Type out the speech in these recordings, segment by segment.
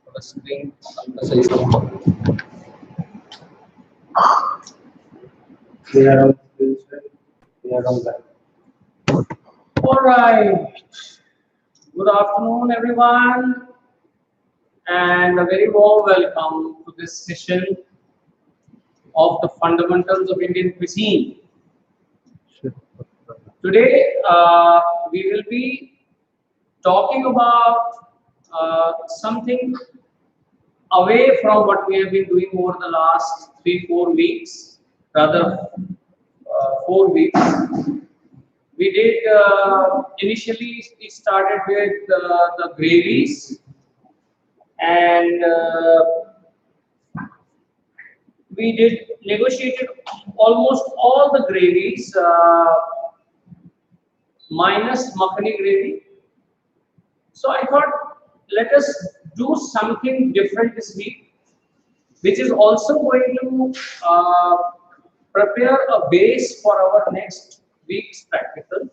थोड़ा स्क्रीन आपका सही से Clear out screen share. Clear out that. All right. Good afternoon, everyone, and a very warm welcome to this session of the fundamentals of Indian cuisine. Today, we will be talking about something away from what we have been doing over the last 3-4 weeks, rather 4 weeks. We did initially we started with the gravies, and we did negotiated almost all the gravies minus makhani gravy. So I thought, let us do something different this week, which is also going to prepare a base for our next week's practical.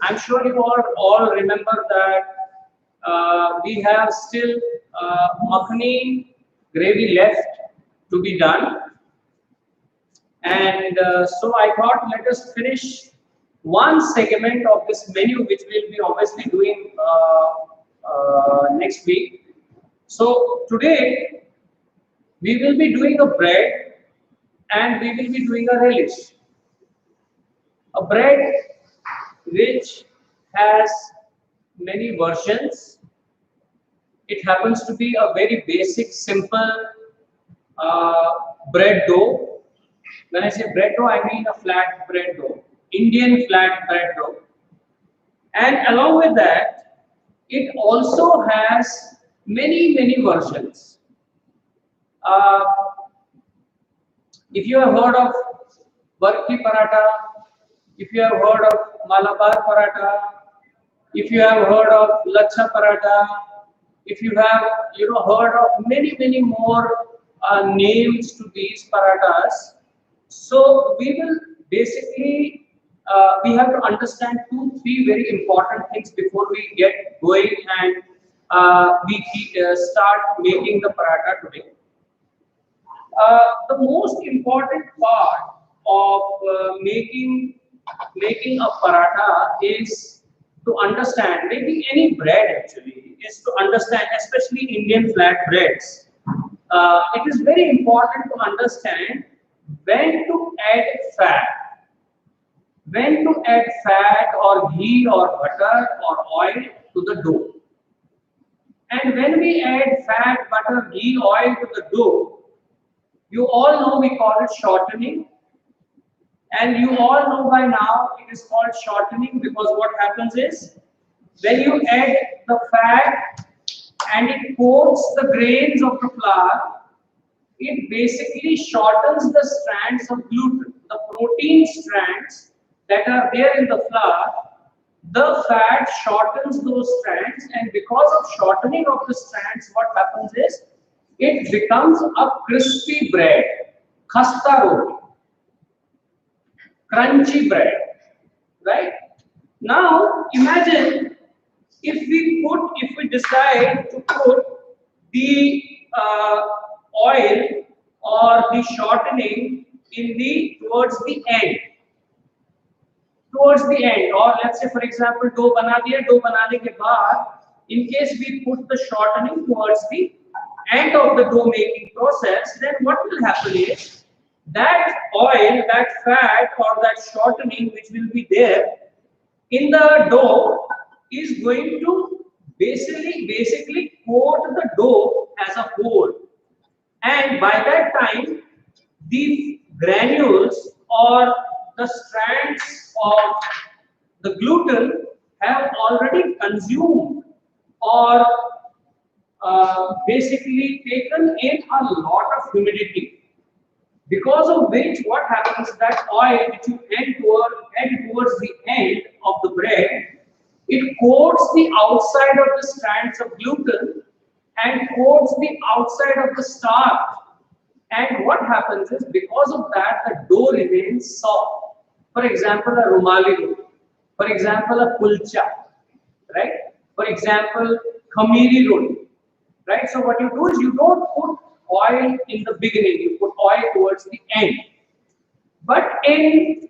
I'm sure you all remember that we have still makhani gravy left to be done, and so I thought, let us finish one segment of this menu, which we'll be obviously doing next week. So today we will be doing a bread, and we will be doing a relish. A bread which has many versions. It happens to be a very basic, simple uh, bread dough. When I say bread dough, I mean a flat bread dough, Indian flat bread dough. And along with that, it also has many versions. Uh, if you have heard of Barfi paratha, if you have heard of Malabar paratha, if you have heard of Lacha paratha, if you have heard of many more names to these parathas, so we will basically we have to understand 2-3 very important things before we get going, and we start making the paratha today. The most important part of making a paratha is to understand, maybe any bread actually, is to understand, especially Indian flat breads. It is very important to understand when to add fat, or ghee or butter or oil to the dough. And when we add fat, butter, ghee, oil to the dough, you all know we call it shortening. And you all know by now it is called shortening because what happens is, when you add the fat and it coats the grains of the flour, it basically shortens the strands of gluten, the protein strands that are there in the flour. The fat shortens those strands, and because of shortening of the strands, what happens is it becomes a crispy bread, khasta roti, crunchy bread, right? Now imagine if we decide to put the oil or the shortening in the towards the end, or let's say for example dough bana diya, dough banane ke baad, in case we put the shortening towards the end of the dough making process, then what will happen is that oil, that fat or that shortening which will be there in the dough is going to basically coat the dough as a whole, and by that time the granules or the strands of the gluten have already consumed or basically taken in a lot of humidity, because of which what happens, that oil which you add towards the end of the bread, it coats the outside of the strands of gluten and coats the outside of the starch. And what happens is, because of that, the dough remains soft. For example, a rumali roti. For example, a kulcha, right? For example, khamiri roti, right? So what you do is you don't put oil in the beginning, you put oil towards the end. But in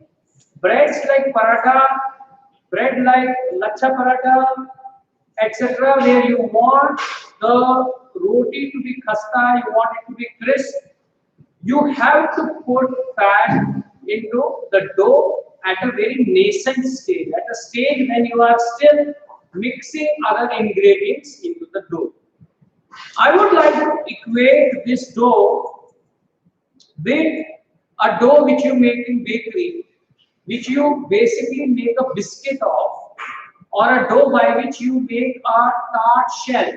breads like paratha, bread like lacha paratha, etc., where you want the roti to be khasta, you want it to be crisp, you have to put fat into the dough at a very nascent stage, at a stage when you are still mixing other ingredients into the dough. I would like to equate this dough with a dough which you make in bakery, which you basically make a biscuit of, or a dough by which you make a tart shell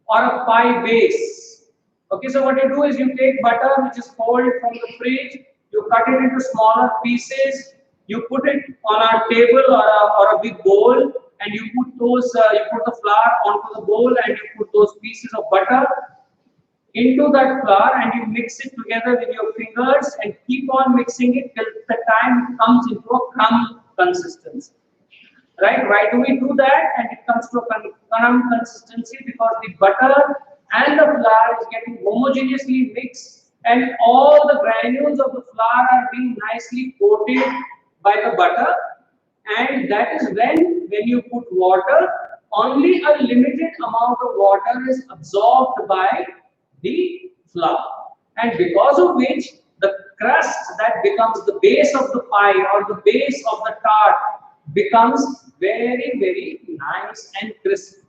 or a pie base. Okay, so what you do is you take butter which is cold from the fridge, you cut it into smaller pieces, you put it on a table or a big bowl, and you put you put the flour onto the bowl, and you put those pieces of butter into that flour, and you mix it together with your fingers and keep on mixing it till the time it comes into a crumb consistency. Right? Why do we do that? And it comes to a crumb consistency because the butter and the flour is getting homogeneously mixed, and all the granules of the flour are being nicely coated by the butter. And that is when you put water, only a limited amount of water is absorbed by the flour, and because of which the crust that becomes the base of the pie or the base of the tart becomes very nice and crisp.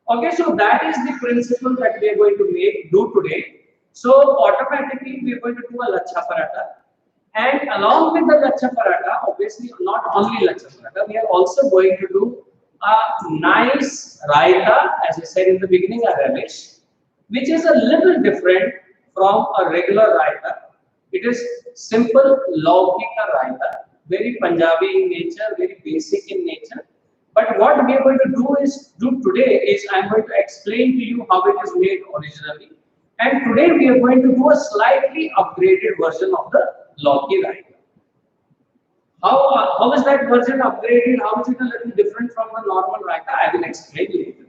Okay, so that is the principle that we are going to do today. So automatically we are going to do a lacha paratha, and along with the lacha paratha, obviously not only lacha paratha, we are also going to do a nice raita, as I said in the beginning, a relish, which is a little different from a regular raita. It is simple logika raita, very Punjabi in nature, very basic in nature. But what we are going to do today is I am going to explain to you how it is made originally. And today we are going to do a slightly upgraded version of the Lauki raita. How is that version upgraded? How is it a little different from the normal raita? I will explain later.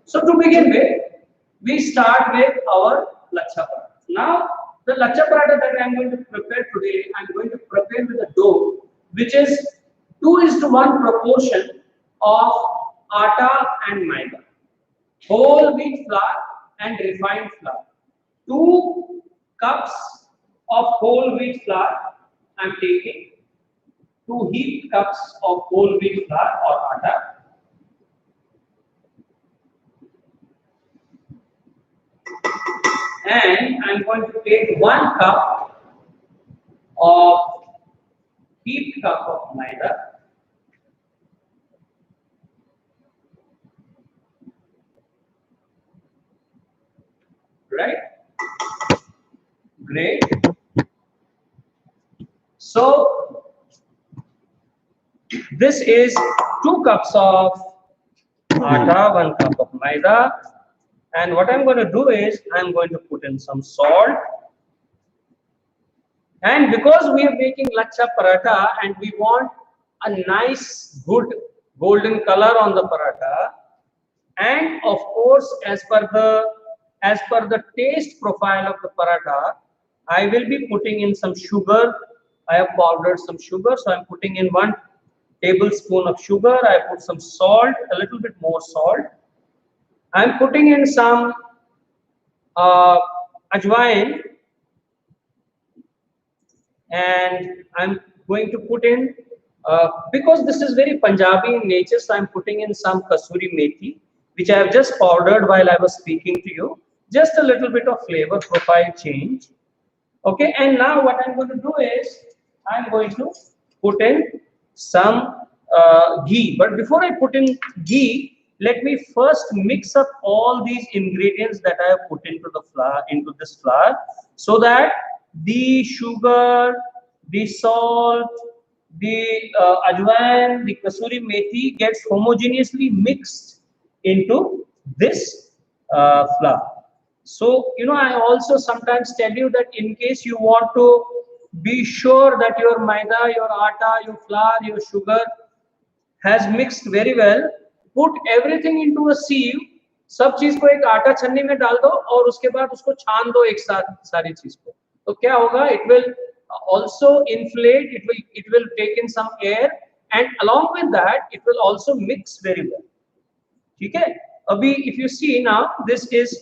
So to begin with, we start with our lacha paratha. Now, the lacha paratha that I am going to prepare today, I am going to prepare with a dough which is 2:1 proportion of atta and maida, whole wheat flour and refined flour. 2 cups of whole wheat flour I am taking, 2 heaped cups of whole wheat flour or atta, and I am going to take 1 cup of heaped cup of maida, right? Great. So this is 2 cups of atta, 1 cup of maida, and what I'm going to do is I'm going to put in some salt. And because we are making lacha paratha and we want a nice good golden color on the paratha, and of course as per the taste profile of the paratha, I will be putting in some sugar. I have powdered some sugar, so I'm putting in 1 tablespoon of sugar. I put some salt, a little bit more salt. I'm putting in some ajwain, and I'm going to put in, because this is very Punjabi in nature, so I'm putting in some kasuri methi, which I have just powdered while I was speaking to you. Just a little bit of flavor profile change. Okay, and now what I'm going to do is I'm going to put in some ghee. But before I put in ghee, let me first mix up all these ingredients that I have put into the flour, into this flour, so that the sugar, the salt, the ajwain, the kasuri methi gets homogeneously mixed into this flour. So, you know, I also sometimes tell you that in case you want to be sure that your maida, your atta, your flour, your sugar has mixed very well, put everything into a sieve सब चीज को एक आटा छन्नी में डाल दो और उसके बाद उसको छान दो एक साथ सारी चीज को, तो क्या होगा, it will also inflate, it will take in some air, and along with that it will also mix very well. ठीक है, अभी if you see now, this is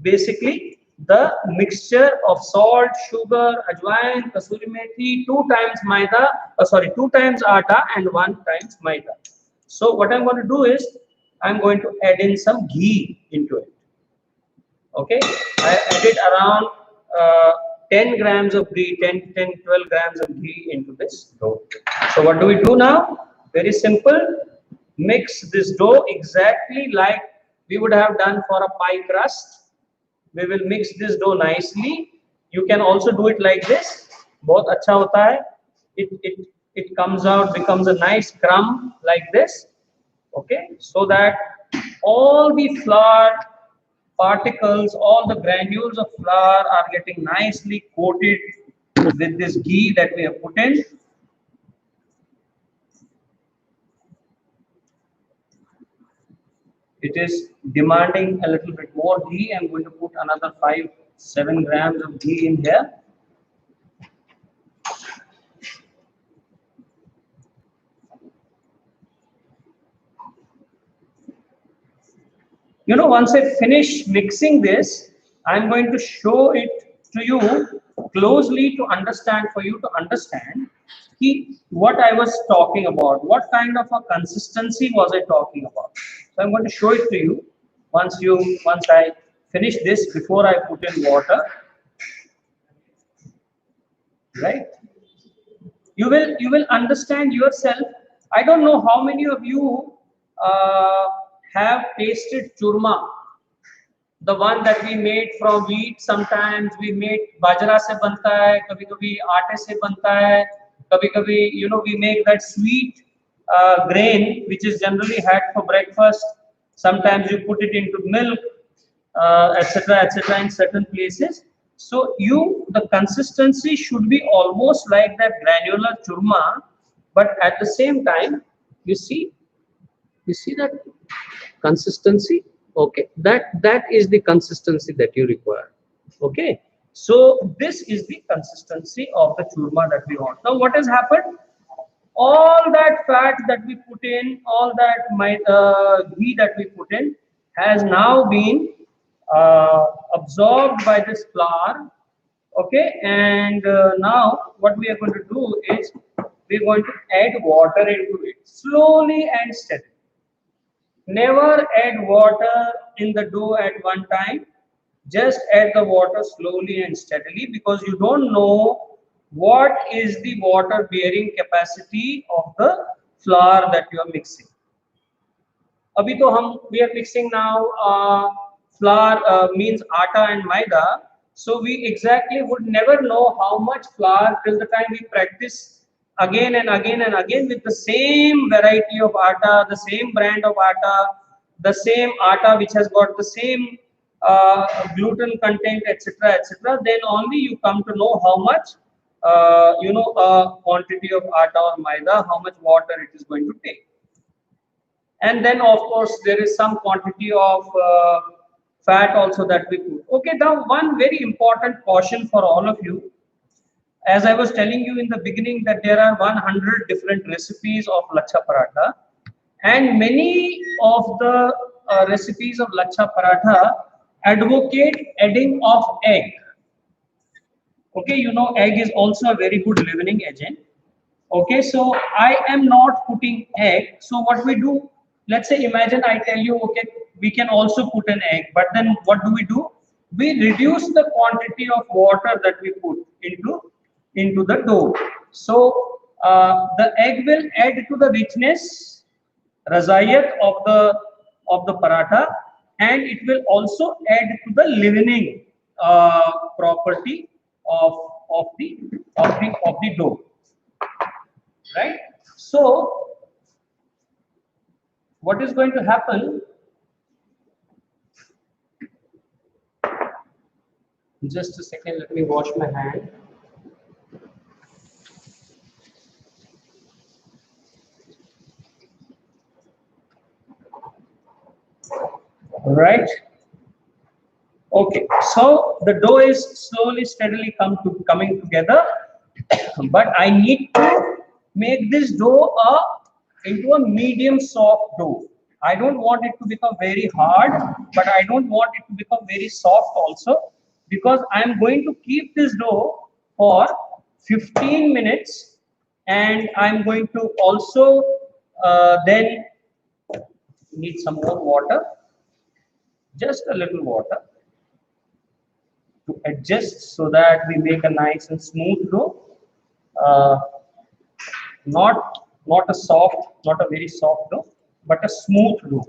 basically the mixture of salt, sugar, ajwain, kasuri methi, 2 times maida, 2 times atta and 1 times maida. So what I'm going to do is I'm going to add in some ghee into it. Okay, I added around 10 grams of ghee, 12 grams of ghee into this dough. So what do we do now? Very simple. Mix this dough exactly like we would have done for a pie crust. We will mix this dough nicely. You can also do it like this. बहुत अच्छा होता है. It comes out, becomes a nice crumb like this. Okay, so that all the flour particles, all the granules of flour are getting nicely coated with this ghee that we have put in. It is demanding a little bit more ghee. I'm going to put another 5-7 grams of ghee in here. You know, once I finish mixing this, I'm going to show it to you closely to understand, for you to understand what I was talking about, what kind of a consistency was I talking about. So I'm going to show it to you once I finish this, before I put in water, right? You will understand yourself. I don't know how many of you have tasted churma, the one that we made from wheat. Sometimes we made bajra se banta hai, kabhi kabhi aate se banta hai, kabhi kabhi, you know, we make that sweet grain which is generally had for breakfast. Sometimes you put it into milk, etc., etc., in certain places. So the consistency should be almost like that granular churma, but at the same time, you see that consistency. Okay, that is the consistency that you require. Okay, so this is the consistency of the churma that we want. Now what has happened? All that fat that we put in, all that ghee that we put in, has now been absorbed by this flour. Okay, and now what we are going to do is we're going to add water into it slowly and steadily. Never add water in the dough at one time. Just add the water slowly and steadily, because you don't know what is the water bearing capacity of the flour that you are mixing. Abhi to we are mixing now flour, means atta and maida. So we exactly would never know how much flour till the time we practice again and again and again with the same variety of atta, the same brand of atta, the same atta which has got the same gluten content, etc., etc. Then only you come to know how much quantity of atta or maida, how much water it is going to take. And then of course there is some quantity of fat also that we put. Okay, now one very important caution for all of you. As I was telling you in the beginning that there are 100 different recipes of lachha paratha, and many of the recipes of lachha paratha advocate adding of egg. Okay, you know, egg is also a very good leavening agent. Okay, so I am not putting egg. So what we do, let's say, imagine I tell you, okay, we can also put an egg, but then what do? We reduce the quantity of water that we put into the dough. So the egg will add to the richness, razayat of the paratha, and it will also add to the leavening property of the dough. Right? So what is going to happen? Just a second, let me wash my hand. right? Okay, so the dough is slowly, steadily coming together, but I need to make this dough into a medium soft dough. I don't want it to become very hard, but I don't want it to become very soft also, because I am going to keep this dough for 15 minutes, and I'm going to also then need some more water, just a little water, to adjust so that we make a nice and smooth dough. Uh, not a soft, not a very soft dough, but a smooth dough.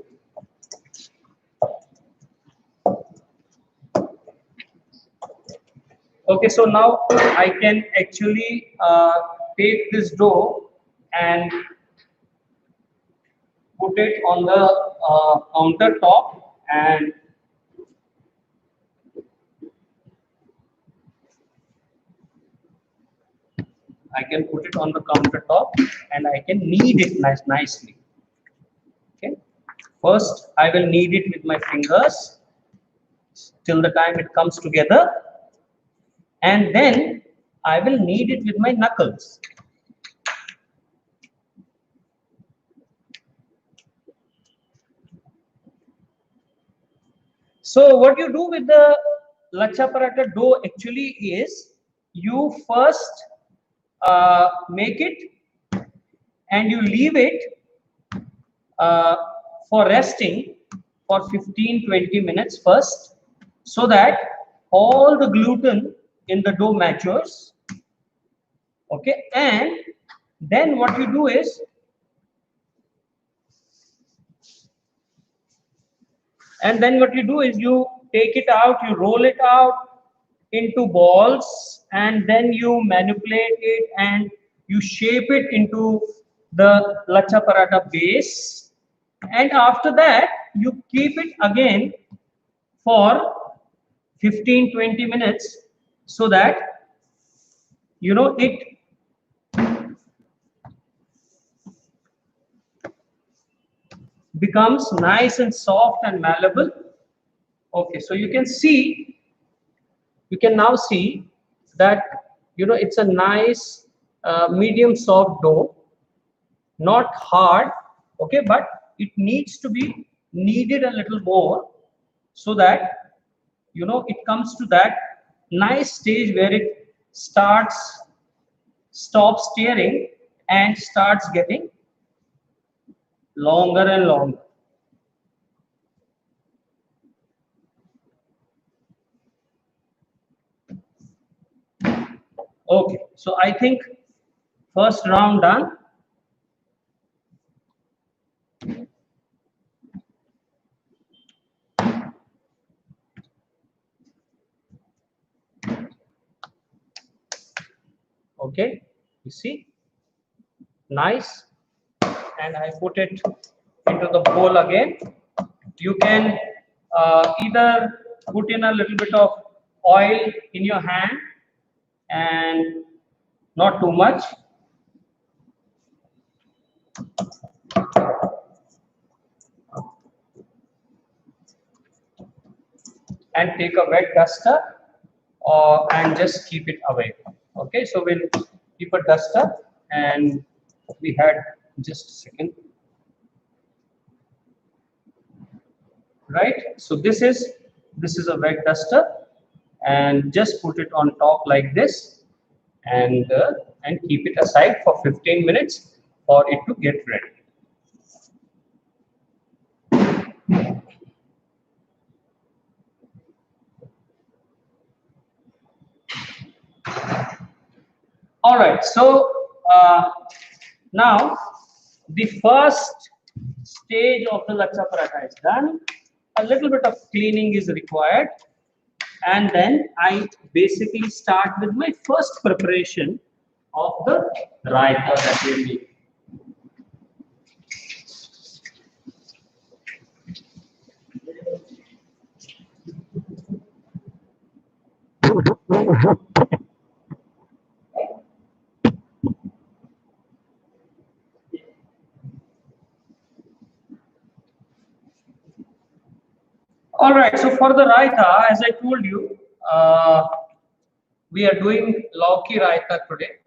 Okay, so now I can actually take this dough and put it on the countertop, and I can put it on the countertop and I can knead it nicely. Okay, first I will knead it with my fingers till the time it comes together, and then I will knead it with my knuckles. So what you do with the lachha paratha dough actually is, you first make it and you leave it uh, for resting for 15-20 minutes first, so that all the gluten in the dough matures. Okay, and then what you do is, you take it out, you roll it out into balls, and then you manipulate it and you shape it into the lachha paratha base, and after that you keep it again for 15-20 minutes, so that it becomes nice and soft and malleable. Okay, so you can now see that it's a nice medium soft dough, not hard. Okay, but it needs to be kneaded a little more, so that it comes to that nice stage where it stops tearing and starts getting longer and longer. Okay, so I think first round done. Okay, you see, nice, and I put it into the bowl again. You can either put in a little bit of oil in your hand, and not too much, and take a wet duster, and just keep it away. Okay, so we'll keep a duster, and we had, just a second, right? So this is a wet duster, and just put it on top like this, and keep it aside for 15 minutes for it to get ready. All right, so now the first stage of the lachha paratha is done. A little bit of cleaning is required, and then I basically start with my first preparation of the raita that we make. All right, so for the raita, as I told you, we are doing lauki raita today.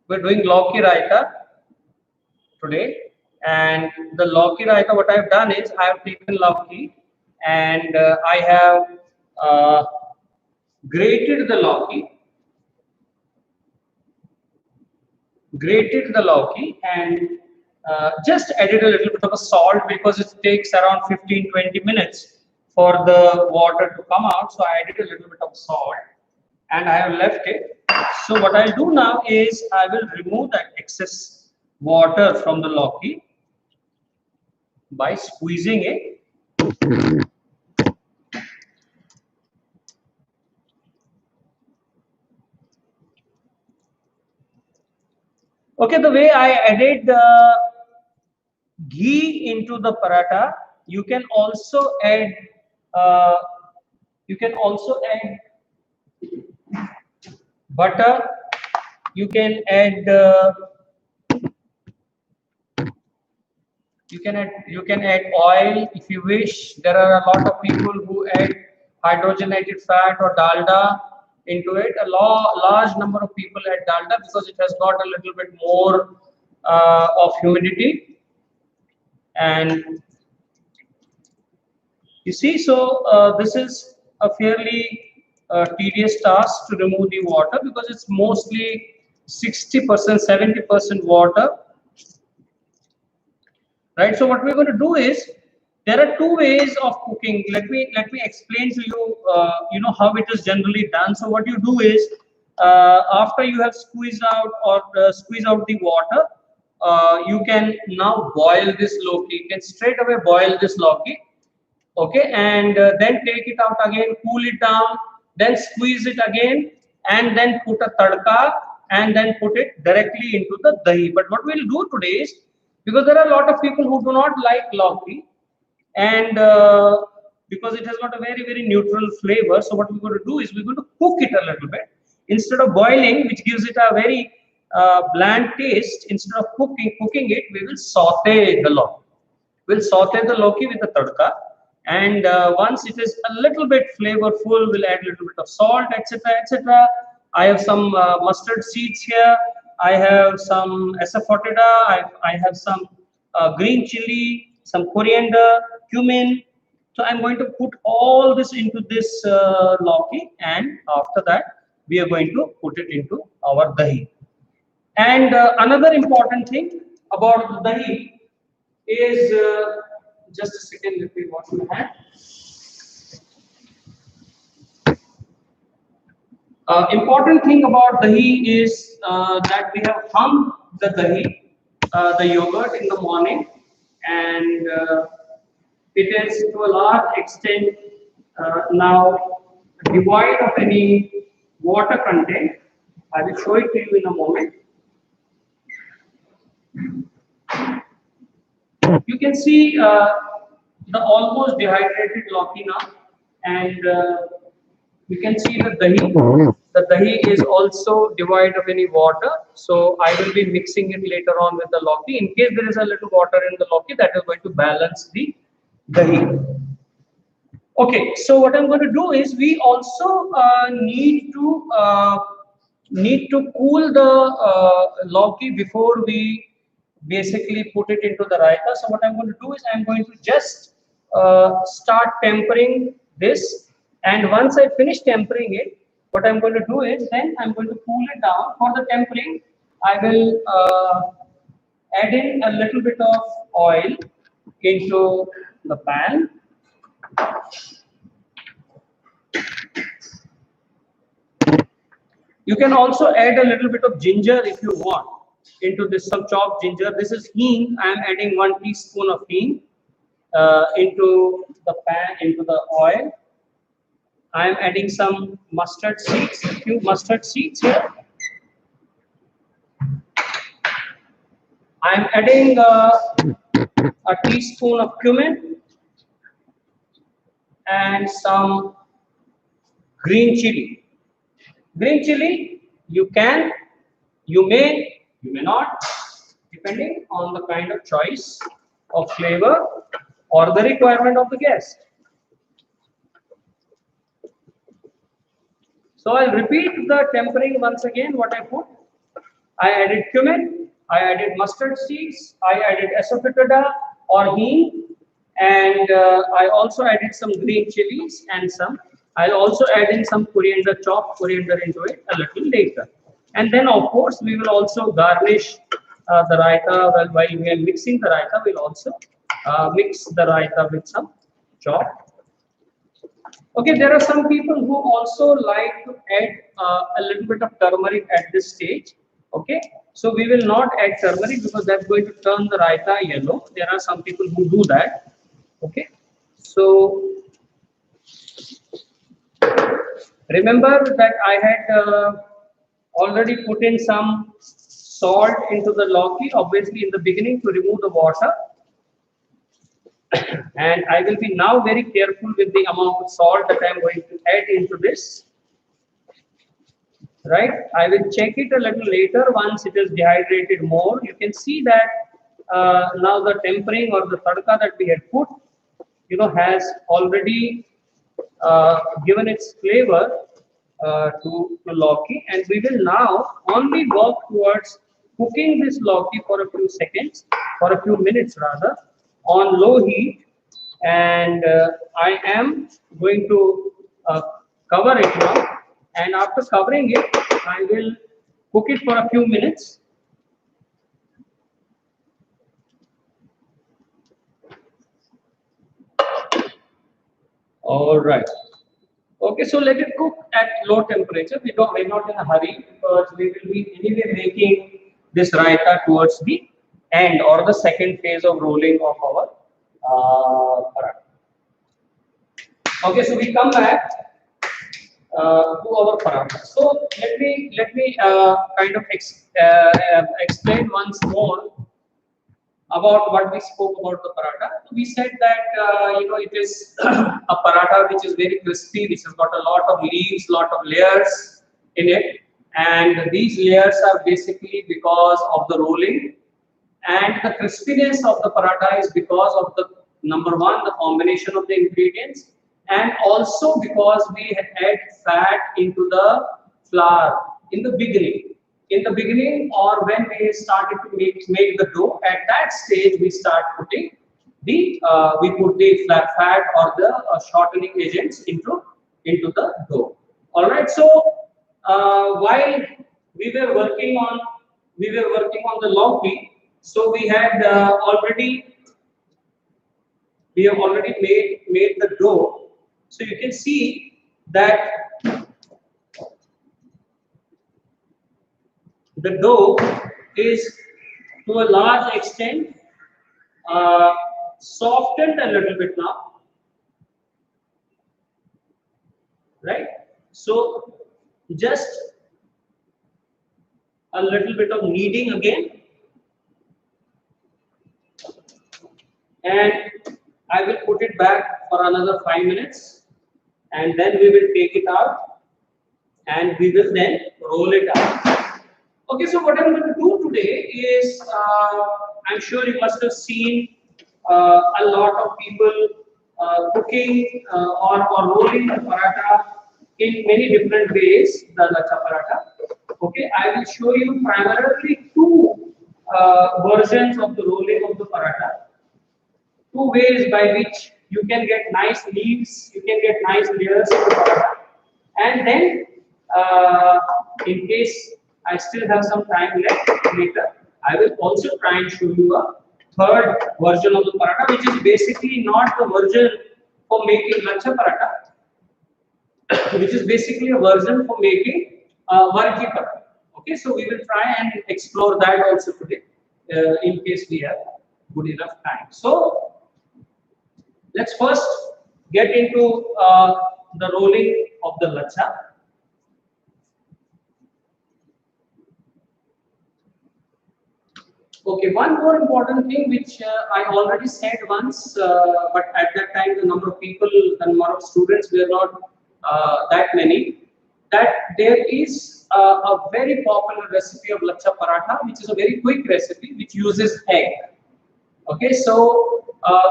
We're doing lauki raita today, and the lauki raita, what I've done is I have taken lauki and I have grated the lauki, and just added a little bit of a salt because it takes around 15-20 minutes for the water to come out. So I added a little bit of salt and I have left it. So what I'll do now is I will remove that excess water from the lauki by squeezing it. Okay, the way I added ghee into the paratha, you can also add uh, butter. You can add oil if you wish. There are a lot of people who add hydrogenated fat or dalda into it. A large number of people add dalda because it has got a little bit more of humidity. And you see, so this is a fairly tedious task to remove the water because it's mostly 60%, 70% water. Right. So what we're going to do is there are two ways of cooking. Let me explain to you. How it is generally done. So what you do is after you have squeezed out the water, you can now boil this lauki. You can straight away boil this lauki. Okay, and then take it out again, cool it down, then squeeze it again, and then put a tadka, and then put it directly into the dahi. But what we'll do today is, because there are a lot of people who do not like lauki, and because it has got a very neutral flavor, so what we're going to do is we're going to cook it a little bit instead of boiling, which gives it a very bland taste. Instead of cooking it, we will saute the lauki. We'll saute the lauki with the tadka. And once it is a little bit flavorful, we'll add a little bit of salt, etc., etc. I have some mustard seeds here. I have some asafoetida. I have some green chili, some coriander, cumin. So I'm going to put all this into this lauki, and after that we are going to put it into our dahi. And another important thing about the dahi is just a second, let me wash my hand. Important thing about dahi is that we have hung the dahi, the yogurt in the morning, and it is to a large extent now devoid of any water content. I will show it to you in a moment. You can see the almost dehydrated lauki now, and you can see the dahi. The dahi is also devoid of any water, so I will be mixing it later on with the lauki. In case there is a little water in the lauki, that is going to balance the dahi. Okay, so what I'm going to do is we also need to cool the lauki before we basically put it into the raita. So what I'm going to do is I'm going to just start tempering this, and once I finish tempering it, what I'm going to do is then I'm going to cool it down. For the tempering, I will add in a little bit of oil into the pan. You can also add a little bit of ginger if you want into this, some chopped ginger. This is hing. I am adding 1 teaspoon of hing into the pan, into the oil. I am adding some mustard seeds, a few mustard seeds here. I am adding a teaspoon of cumin and some green chili. Green chili, you can, you may not, depending on the kind of choice of flavor or the requirement of the guest. So I'll repeat the tempering once again. What I put: I added cumin, I added mustard seeds, I added asafoetida or hing, and I also added some green chilies and some. I'll also add in some coriander, chopped coriander into it a little later. And then, of course, we will also garnish the raita. Well, while we are mixing the raita, we'll also mix the raita with some chopped. Okay, there are some people who also like to add a little bit of turmeric at this stage. Okay, so we will not add turmeric because that's going to turn the raita yellow. There are some people who do that. Okay, so remember that I had already put in some salt into the lauki, obviously in the beginning to remove the water. And I will be now very careful with the amount of salt that I am going to add into this. Right? I will check it a little later once it is dehydrated more. You can see that now the tempering or the tadka that we had put, has already given its flavor to lauki, and we will now only work towards cooking this lauki for a few seconds, for a few minutes rather, on low heat. And I am going to cover it now, and after covering it, I will cook it for a few minutes. All right. Okay, so let it cook at low temperature. We're not in a hurry because we will be anyway making this raita towards the end or the second phase of rolling of our paratha. Okay, so we come back to our paratha. So let me kind of explain once more about what we spoke about the paratha. We said that it is a paratha which is very crispy, which has got a lot of leaves, lot of layers in it, and these layers are basically because of the rolling, and the crispiness of the paratha is because of the number one, the combination of the ingredients, and also because we had add fat into the flour in the beginning. In the beginning, or when we started to make the dough, at that stage we start putting the we put the fat or the shortening agents into the dough. All right. So while we were working on the lauki, so we have already made the dough. So you can see that the dough is to a large extent softened a little bit now, right? So just a little bit of kneading again, and I will put it back for another 5 minutes, and then we will take it out and we will then roll it out. Okay, so what I'm going to do today is, I'm sure you must have seen a lot of people cooking or rolling the paratha in many different ways, the lacha paratha. Okay, I will show you primarily two versions of the rolling of the paratha. Two ways by which you can get nice leaves, you can get nice layers of the paratha. And then, in case I still have some time left later, I will also try and show you a third version of the paratha, which is basically not the version for making lacha paratha, which is basically a version for making varki paratha. Okay, so we will try and explore that also today, in case we have good enough time. So let's first get into the rolling of the lacha. Okay, one more important thing which I already said once, but at that time the number of people, the number of students were not that many, that there is a very popular recipe of lacha paratha, which is a very quick recipe which uses egg. Okay, so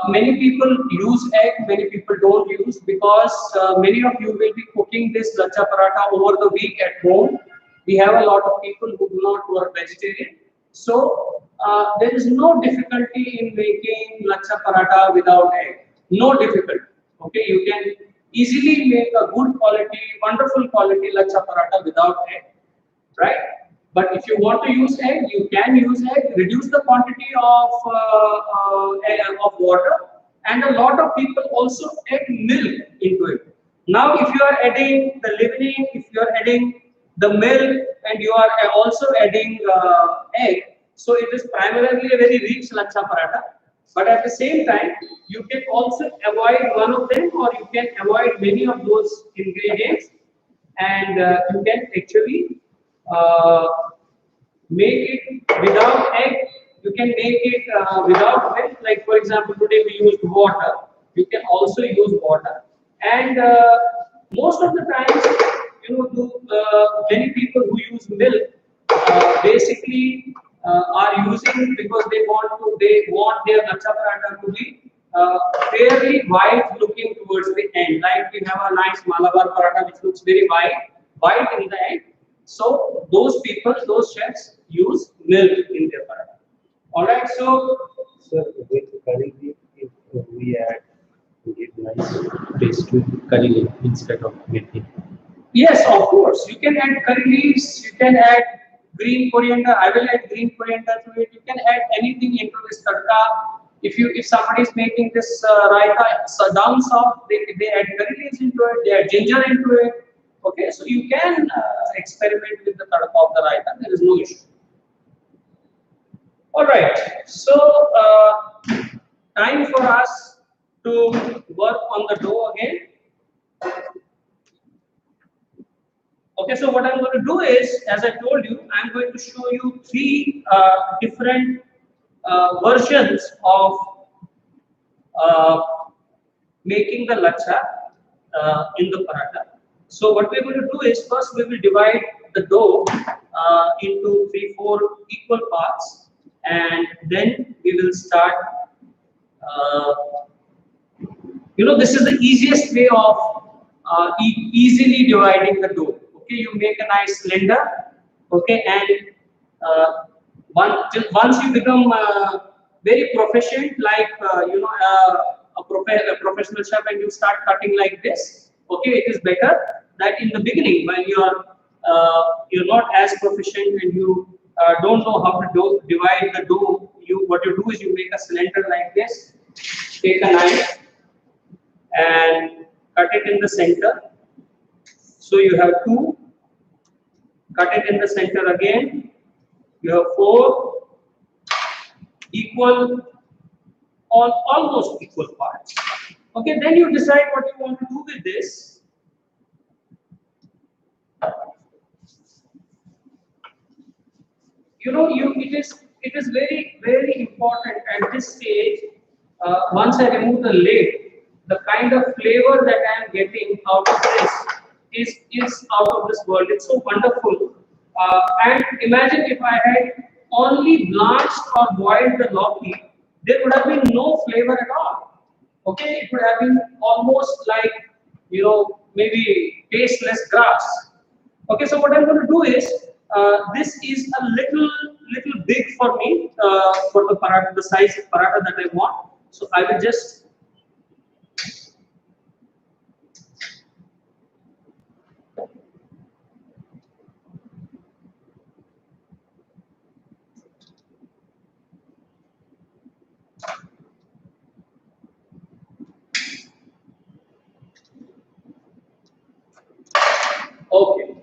many people use egg, many people don't use, because many of you will be cooking this lacha paratha over the week at home. We have a lot of people who do not work vegetarian, so there is no difficulty in making lacha paratha without egg. No difficulty. Okay, you can easily make a good quality, wonderful quality lacha paratha without egg, right? But if you want to use egg, you can use egg. Reduce the quantity of water, and a lot of people also add milk into it. Now, if you are adding the leavening, if you are adding the milk, and you are also adding egg, so it is primarily a very rich lacha paratha. But at the same time, you can also avoid one of them, or you can avoid many of those ingredients, and you can actually uh, make it without egg. You can make it without milk. Like for example, today we used water. You can also use water, and most of the times, many people who use milk basically are using because they want their lacha paratha to be fairly white looking towards the end. Like we have a nice Malabar paratha which looks very white in the end. So those people, those chefs use milk in their paratha. All right. So Sir, with curry leaf, if we add to give nice taste to curry leaf instead of methi. yes, of course, you can add curry leaves. You can add green coriander. I will add green coriander to it. You can add anything into this tadka. If somebody is making this raita so down south, they add curry leaves into it. They add ginger into it. Okay, so you can experiment with the tadka of the raita. There is no issue. All right. So time for us to work on the dough again. Okay, so what I'm going to do is, as I told you, I'm going to show you three different versions of uh, making the lacha in the paratha. So what we're going to do is, first we will divide the dough into 3-4 equal parts, and then we will start. Uh, this is the easiest way of easily dividing the dough. Okay, you make a nice cylinder. Okay, and uh, once you become very proficient, like a professional chef, and you start cutting like this. Okay, it is better that in the beginning, when you're not as proficient and you don't know how to divide the dough. What you do is you make a cylinder like this. Take a knife and cut it in the center. So you have 2, cut it in the center again. You have 4 equal, almost equal parts. Okay, then you decide what you want to do with this. It is very important at this stage. Once I remove the lid, the kind of flavor that I am getting out of this is out of this world. It's so wonderful. And imagine if I had only blanched or boiled the lauki, there would have been no flavor at all. Okay, it would have been almost like maybe tasteless grass. Okay, so what I'm going to do is, this is a little big for me for the paratha, the size of paratha that I want. So I will just okay,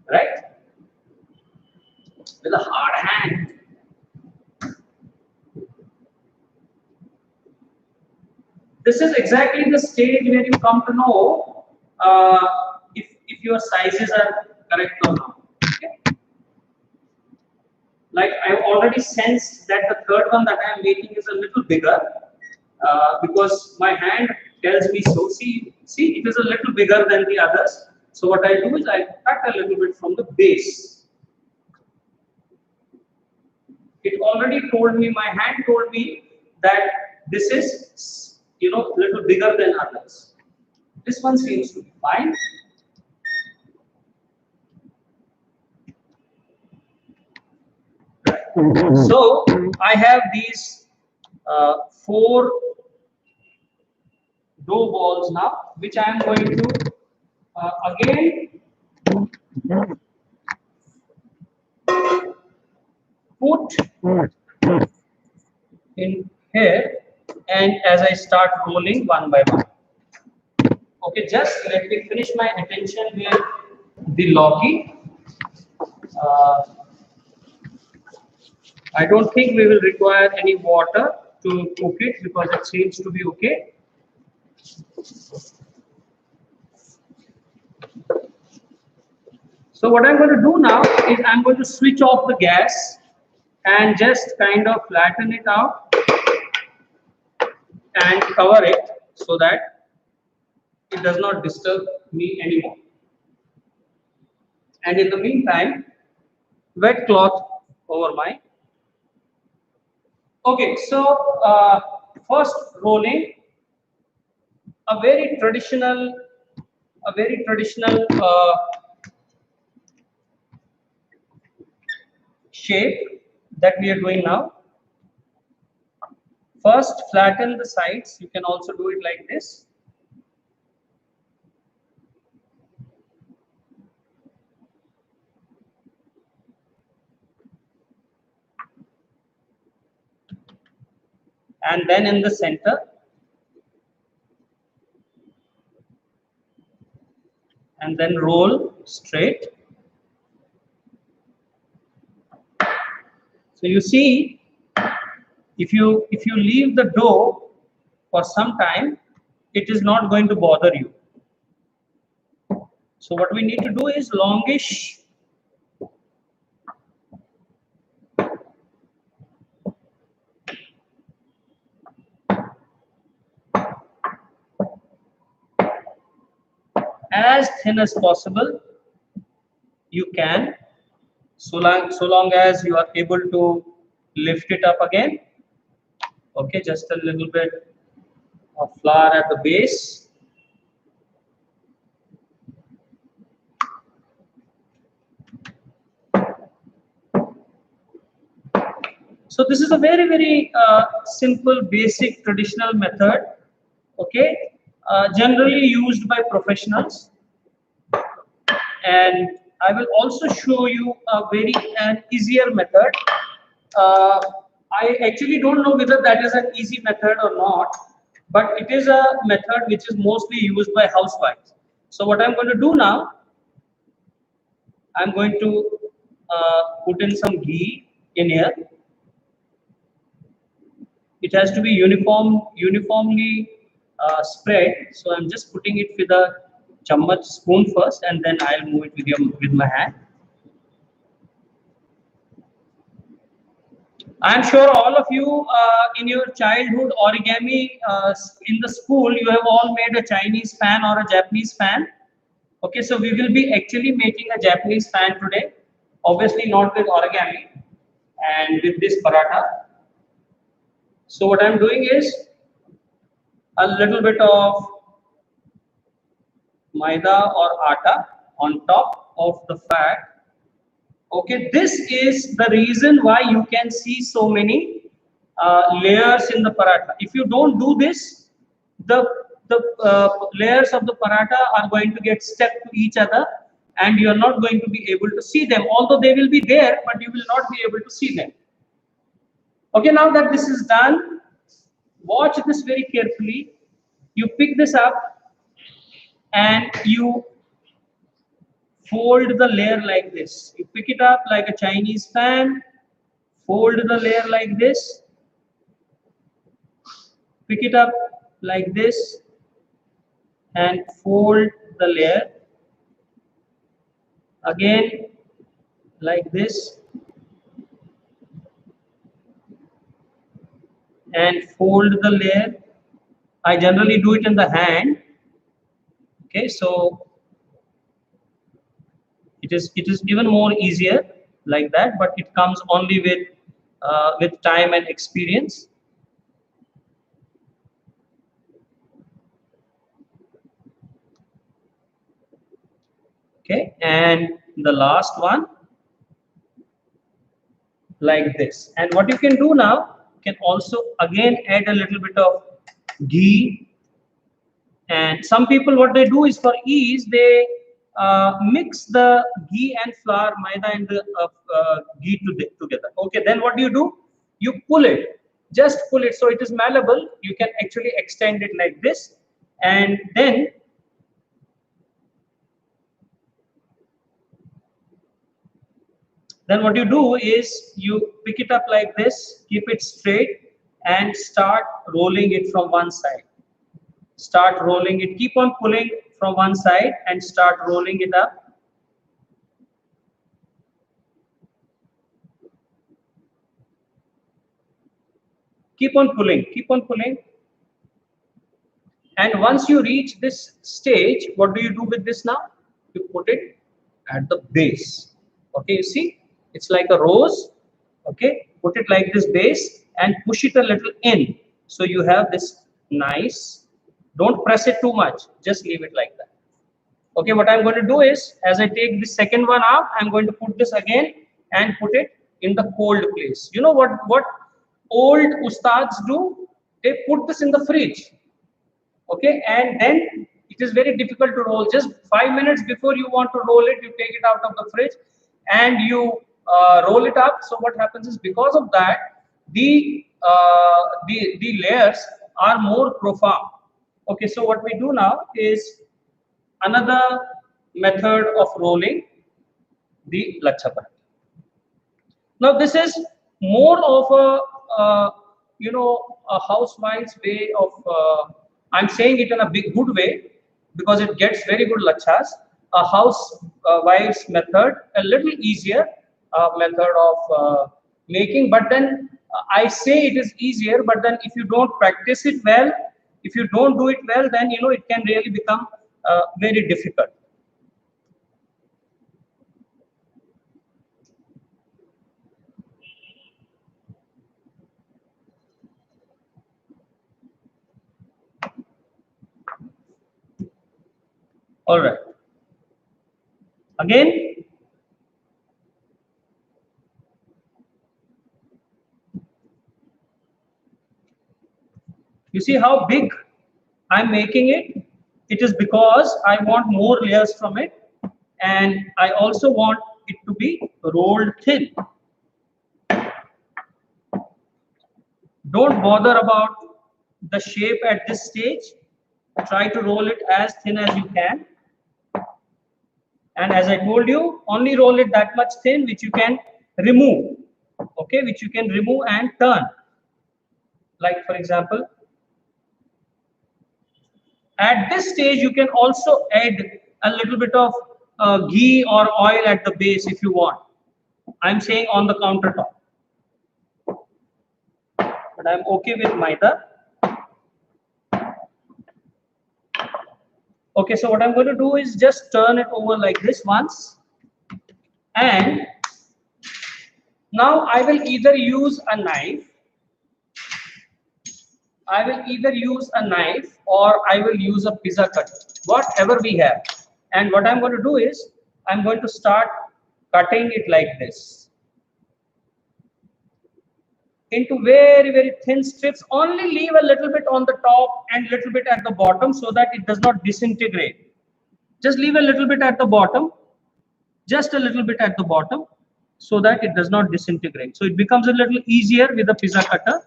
right, with a hard hand. This is exactly the stage where you come to know if your sizes are correct or not. Okay? Like I already sensed that the third one that I am making is a little bigger because my hand tells me so. See, it is a little bigger than the others. So what I do is I cut a little bit from the base. It already told me, my hand told me that this is, little bigger than others. This one seems to be fine. So I have these 4 dough balls now, which I am going to again put in here, and as I start rolling one by one. Okay, just let me finish my attention with the Loki. I don't think we will require any water to cook it because it seems to be okay. So what I'm going to do now is I'm going to switch off the gas and just kind of flatten it out and cover it so that it does not disturb me anymore. And in the meantime, wet cloth over my. Okay, so first rolling a very traditional shape that we are doing now. First, flatten the sides. You can also do it like this. And then in the center. And then roll straight. So you see, if you leave the dough for some time, it is not going to bother you. So what we need to do is longish as thin as possible. You can, so long as you are able to lift it up again. Okay, just a little bit of flour at the base. So this is a very simple, basic, traditional method. Okay, generally used by professionals. And I will also show you an easier method. I actually don't know whether that is an easy method or not, but it is a method which is mostly used by housewives. So what I'm going to do now, I'm going to put in some ghee in here. It has to be uniformly spread. So I'm just putting it with a chammach spoon first, and then I'll move it with my hand. I'm sure all of you in your childhood origami in the school, you have all made a Chinese fan or a Japanese fan. Okay, so we will be actually making a Japanese fan today. Obviously not with origami and with this paratha. So what I'm doing is a little bit of maida or atta on top of the fat. Okay, this is the reason why you can see so many layers in the paratha. If you don't do this, the layers of the paratha are going to get stuck to each other, and you are not going to be able to see them. Although they will be there, but you will not be able to see them. Okay, now that this is done, watch this very carefully. You pick this up and you fold the layer like this. You pick it up like a Chinese fan, fold the layer like this, pick it up like this, and fold the layer again like this, and fold the layer. I generally do it in the hand. Okay, so it is even more easier like that, but it comes only with with time and experience. Okay, and the last one like this. And what you can do now, you can also again add a little bit of ghee. And some people, what they do is for ease, they mix the ghee and flour, maida and the ghee together. Okay, then what do? You pull it, just pull it so it is malleable. You can actually extend it like this, and then what you do is you pick it up like this, keep it straight, and start rolling it from one side. Start rolling it, keep on pulling from one side and start rolling it up. Keep on pulling, keep on pulling. And once you reach this stage, what do you do with this now? You put it at the base. Okay, you see, it's like a rose. Okay, put it like this base and push it a little in. So you have this nice, don't press it too much, just leave it like that. Okay, what I'm going to do is, as I take the second one out, I'm going to put this again and put it in the cold place. You know what old ustads do? They put this in the fridge. Okay, and then it is very difficult to roll. Just 5 minutes before you want to roll it, you take it out of the fridge and you roll it up. So what happens is, because of that, the layers are more profound. Okay, so what we do now is another method of rolling the lachha paratha. Now this is more of a housewife's way of. I'm saying it in a good way because it gets very good lachhas. A housewife's method, a little easier method of making. But then I say it is easier. But then if you don't practice it well, if you don't do it well, then it can really become very difficult. All right. Again, you see how big I'm making it? It is because I want more layers from it, and I also want it to be rolled thin. Don't bother about the shape at this stage. Try to roll it as thin as you can. And as I told you, only roll it that much thin which you can remove. Okay, which you can remove and turn. Like for example, at this stage, you can also add a little bit of ghee or oil at the base if you want. I'm saying on the countertop, but I'm okay with maida. Okay, so what I'm going to do is just turn it over like this once, and now I will either use a knife. Or I will use a pizza cutter, whatever we have. And what I'm going to do is, I'm going to start cutting it like this into very, very thin strips. Only leave a little bit on the top and little bit at the bottom so that it does not disintegrate. Just leave a little bit at the bottom, just a little bit at the bottom, so that it does not disintegrate. So it becomes a little easier with a pizza cutter.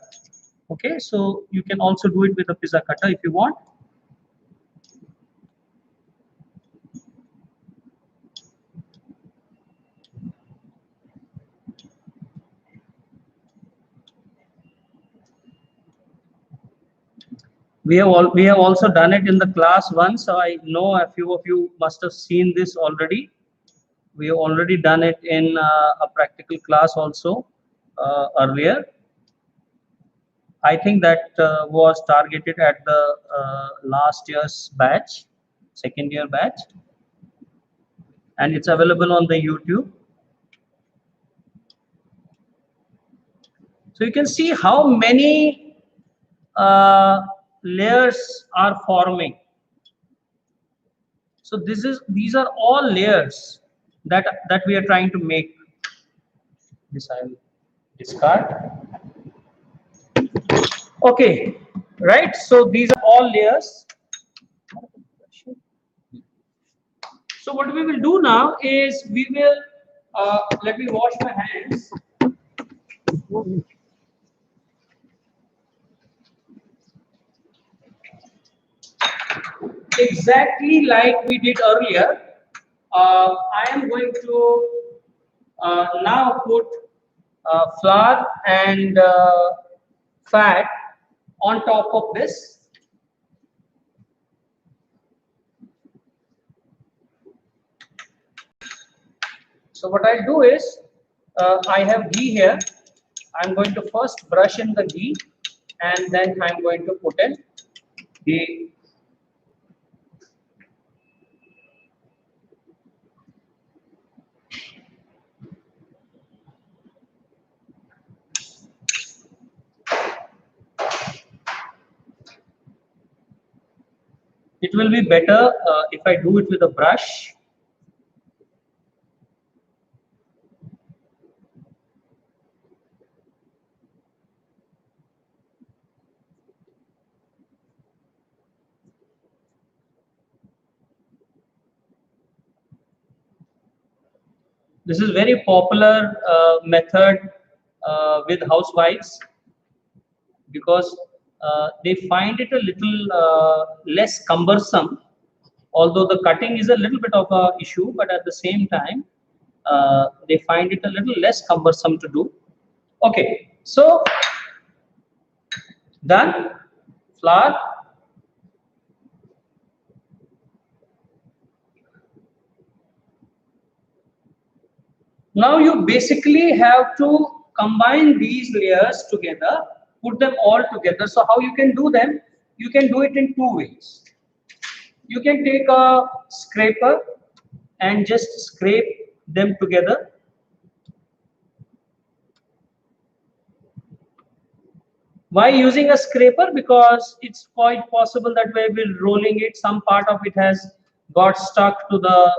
Okay, so you can also do it with a pizza cutter if you want. We have also done it in the class once. So I know a few of you must have seen this already. We have already done it in a practical class also earlier. I think that was targeted at the last year's batch, second year batch, and it's available on the YouTube. So you can see how many layers are forming. So these are all layers that we are trying to make. This I will discard. Okay, right? So these are all layers. So what we will do now is we will let me wash my hands. Exactly like we did earlier, I am going to now put flour and fat on top of this. So what I do is, I have ghee here. I'm going to first brush in the ghee, and then I'm going to put in the it will be better if I do it with a brush. This is very popular method with housewives because they find it a little less cumbersome. Although the cutting is a little bit of a issue, but at the same time, they find it a little less cumbersome to do. Okay, so done. Flour. Now you basically have to combine these layers together, put them all together. So how you can do them? You can do it in two ways. You can take a scraper and just scrape them together. Why using a scraper? Because it's quite possible that while we're rolling it, some part of it has got stuck to the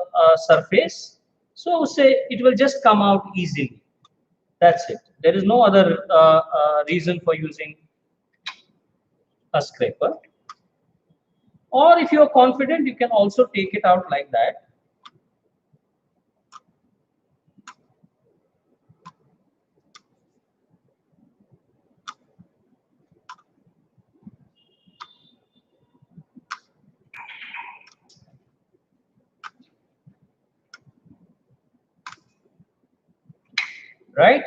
surface. So say it will just come out easily. That's it. There is no other reason for using a scraper. Or if you are confident, you can also take it out like that. Right?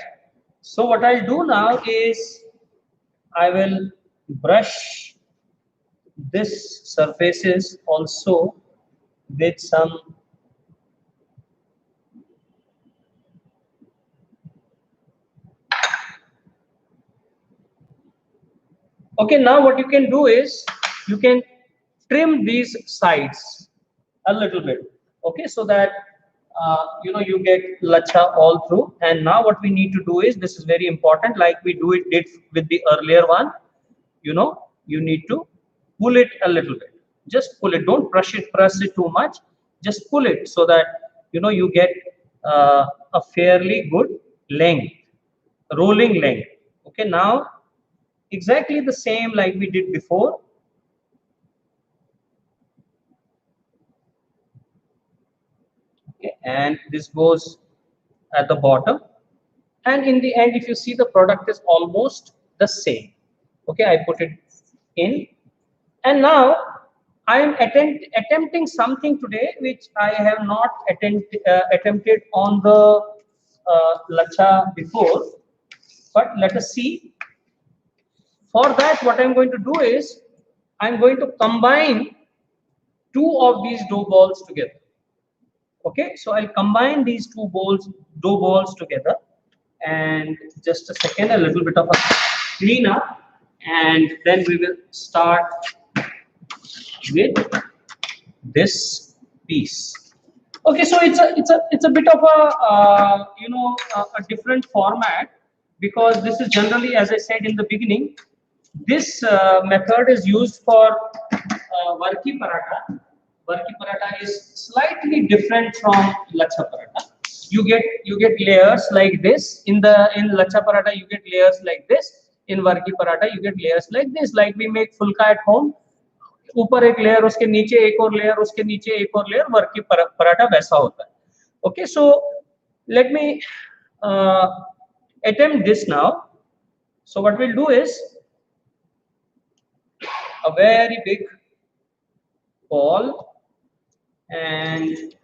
So what I'll do now is I will brush this surfaces also with some okay. Now what you can do is you can trim these sides a little bit, okay, so that you get lacha all through. And now what we need to do is, this is very important, like we did with the earlier one. You need to pull it a little bit. Just pull it. Don't press it too much. Just pull it so that you get a fairly good length, rolling length. Okay, now exactly the same like we did before. Okay, and this goes at the bottom, and in the end, if you see, the product is almost the same. Okay, I put it in, and now I am attempting something today which I have not attempted on the lacha before. But let us see. For that, what I'm going to do is I'm going to combine two of these dough balls together. Okay, so I'll combine these dough balls together, and just a second, a little bit of a clean up, and then we will start with this piece. Okay, so it's a bit of a a different format, because this is generally, as I said in the beginning, this method is used for Varki paratha. Varki paratha is slightly different from Lacha paratha. You get layers like this. In Lacha paratha you get layers like this. In Varki paratha you get layers like this. Like we make fulka at home. ऊपर एक layer, उसके नीचे एक और layer, उसके नीचे एक और लेयर, वर्की पराठा वैसा होता है. Okay, so let me attempt this now. So what we'll do is a very big ball, and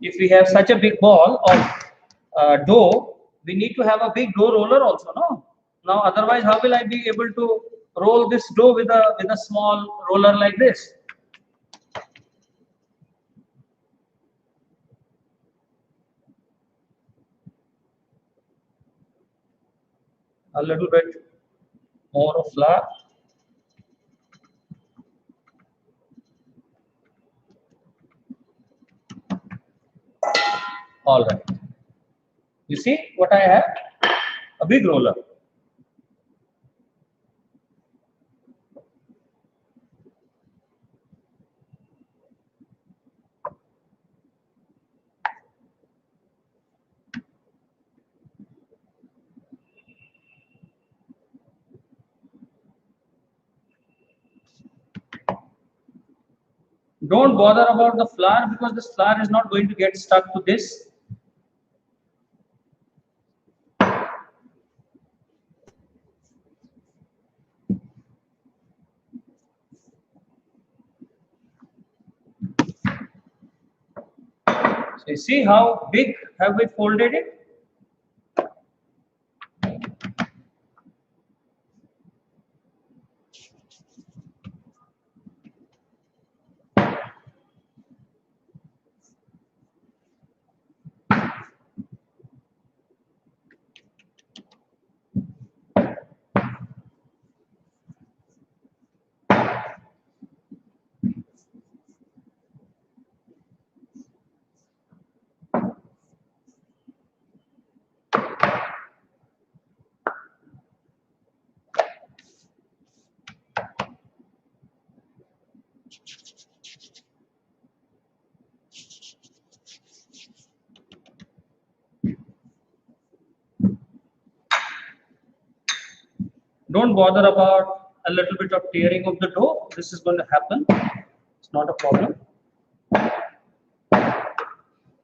if we have such a big ball of dough, we need to have a big dough roller also, no? Now otherwise how will I be able to roll this dough with a small roller like this? A little bit more of flour. All right. You see what I have? A big roller. Don't bother about the flour because this flour is not going to get stuck to this. So you see how big have we folded it? Don't bother about a little bit of tearing of the dough. This is going to happen. It's not a problem.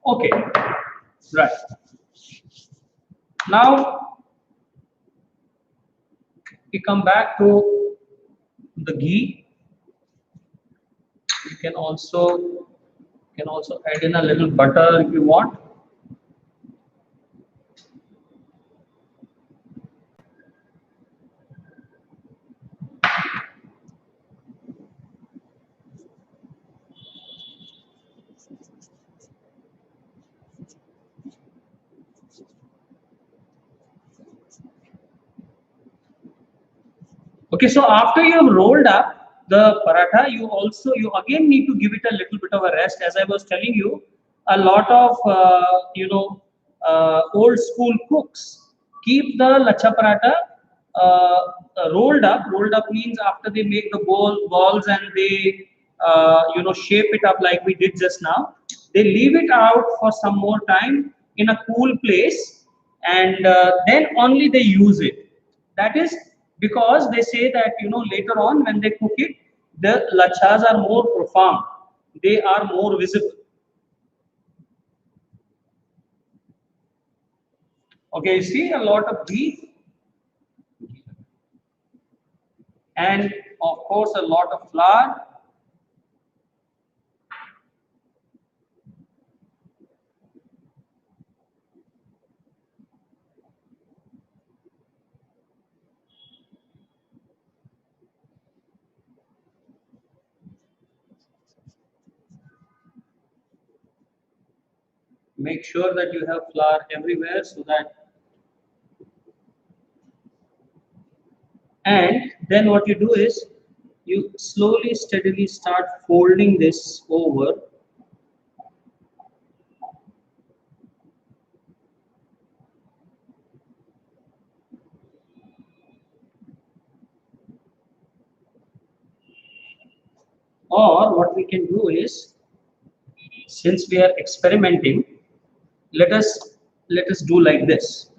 Okay, right. Now we come back to the ghee. You can also add in a little butter if you want. Okay, so after you have rolled up the paratha, you again need to give it a little bit of a rest. As I was telling you, a lot of old school cooks keep the lacha paratha rolled up. Rolled up means after they make the balls and they shape it up like we did just now. They leave it out for some more time in a cool place, and then only they use it. That is because they say that later on when they cook it, the lachas are more profound, they are more visible. Okay, you see a lot of ghee and of course a lot of flour. Make sure that you have flour everywhere so that, and then what you do is you slowly steadily start folding this over. Or what we can do is, since we are experimenting, let us do like this.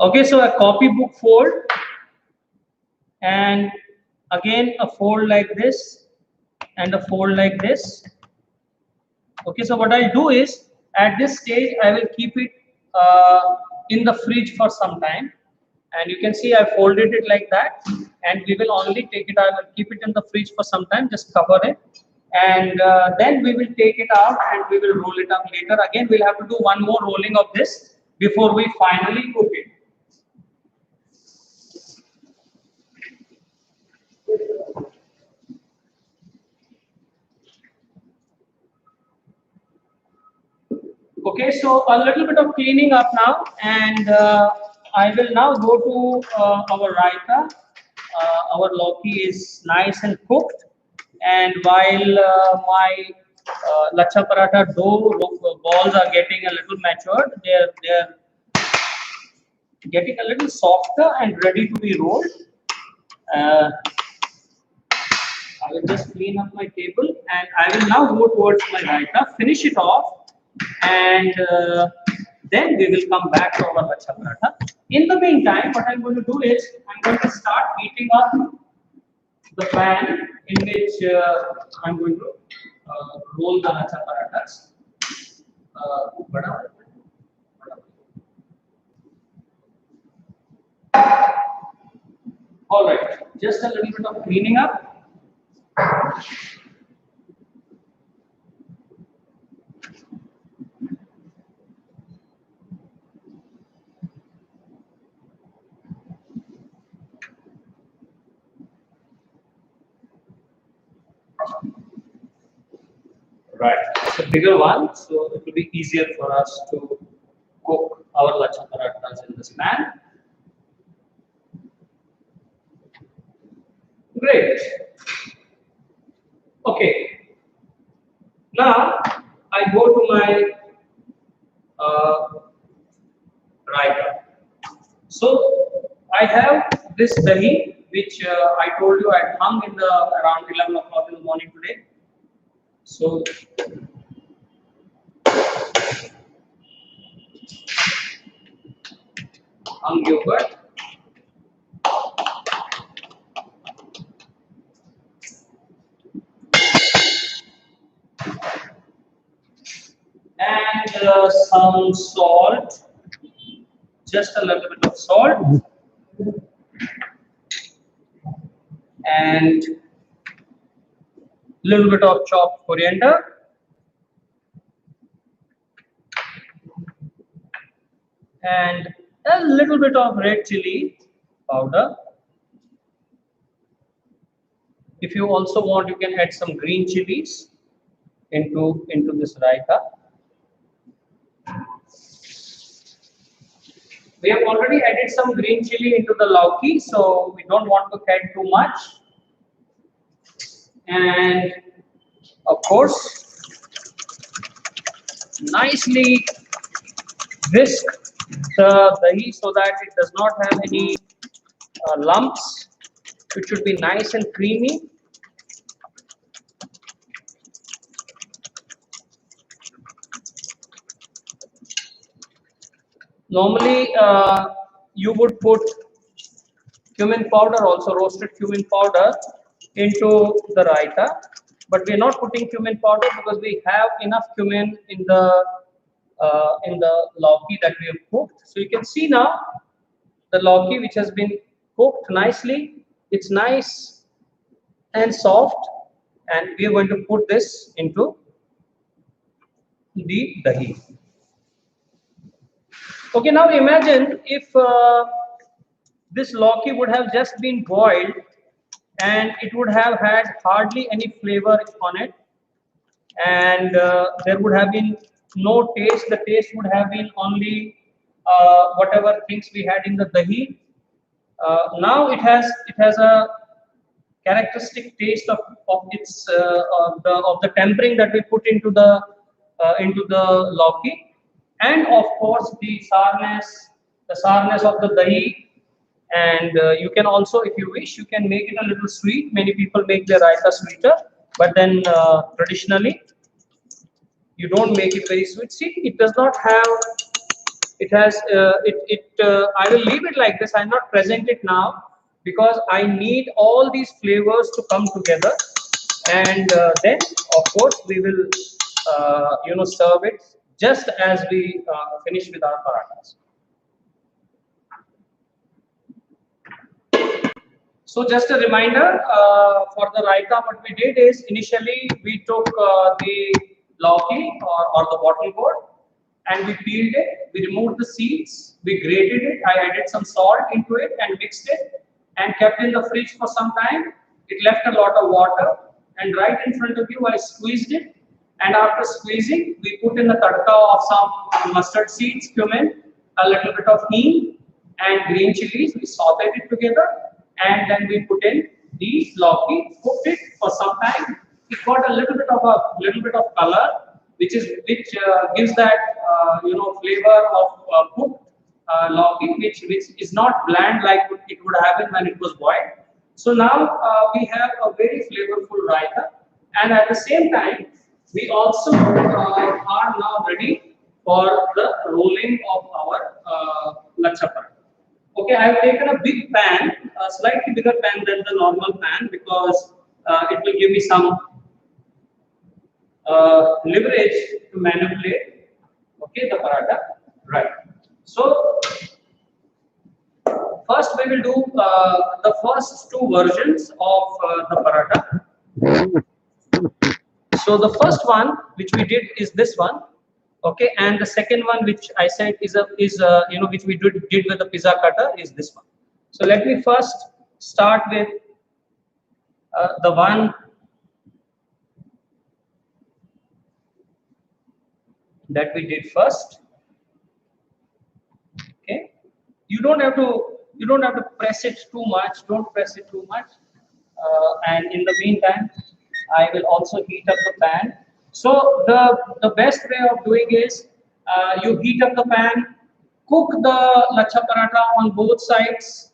Okay, so a copybook fold, and again a fold like this, and a fold like this. Okay, so what I'll do is, at this stage I will keep it in the fridge for some time, and you can see I folded it like that, and we will only take it, I will keep it in the fridge for some time, just cover it, and then we will take it out and we will roll it up later. Again, we'll have to do one more rolling of this before we finally cook it. Okay, so a little bit of cleaning up now, and I will now go to our raita. Our lauki is nice and cooked, and while my lacha paratha dough balls are getting a little matured, they're getting a little softer and ready to be rolled. Uh, I will just clean up my table, and I will now go towards my raita, finish it off, and then we will come back to our lacha paratha. In the meantime, what I'm going to do is I'm going to start heating up the pan in which I'm going to roll the lacha parathas. All right, just a little bit of cleaning up. Right, it's a bigger one, so it will be easier for us to cook our lacha parathas in this pan. Great. Okay. Now I go to my uh, raita. So I have this dahi, which I told you I hung in the around 11 o'clock in the morning today. So hung yogurt. And some salt, just a little bit of salt, and little bit of chopped coriander, and a little bit of red chili powder. If you also want, you can add some green chilies into this raita. We have already added some green chili into the lauki, so we don't want to add too much. And of course, nicely whisk the dahi so that it does not have any lumps. It should be nice and creamy. Normally, you would put cumin powder, also roasted cumin powder, into the raita, but we are not putting cumin powder because we have enough cumin in the lauki that we have cooked. So you can see now the lauki which has been cooked nicely. It's nice and soft, and we are going to put this into the dahi. Okay, now imagine if this lauki would have just been boiled and it would have had hardly any flavor on it, and there would have been no taste. The taste would have been only whatever things we had in the dahi. Now it has a characteristic taste of its of the tempering that we put into the lauki, and of course the sourness of the dahi. And you can also, if you wish, you can make it a little sweet. Many people make their raita sweeter, but then traditionally you don't make it very sweet. See, it does not have, it has I will leave it like this. I'll not present it now because I need all these flavors to come together, and then of course we will serve it just as we finish with our parathas. So just a reminder, for the raita, what we did is initially we took the lauki or the bottle gourd, and we peeled it, we removed the seeds, we grated it, I added some salt into it and mixed it and kept in the fridge for some time. It left a lot of water, and right in front of you I squeezed it, and after squeezing we put in the tadka of some mustard seeds, cumin, a little bit of hing and green chilies. We sauteed it together, and then we put in the lauki, cooked it for some time. It got a little bit of color, which gives that flavor of cooked lauki, which is not bland like it would have been when it was boiled. So now we have a very flavorful raita, and at the same time we also are now ready for the rolling of our lachha paratha. Okay, I have taken a big pan, a slightly bigger pan than the normal pan, because it will give me some leverage to manipulate, okay, the paratha. Right. So first we will do the first two versions of the paratha. So the first one which we did is this one, okay, and the second one which I said is which we did with the pizza cutter is this one. So let me first start with the one that we did first. Okay, you don't have to press it too much. Don't press it too much. And in the meantime, I will also heat up the pan. So the best way of doing is you heat up the pan, cook the lachha paratha on both sides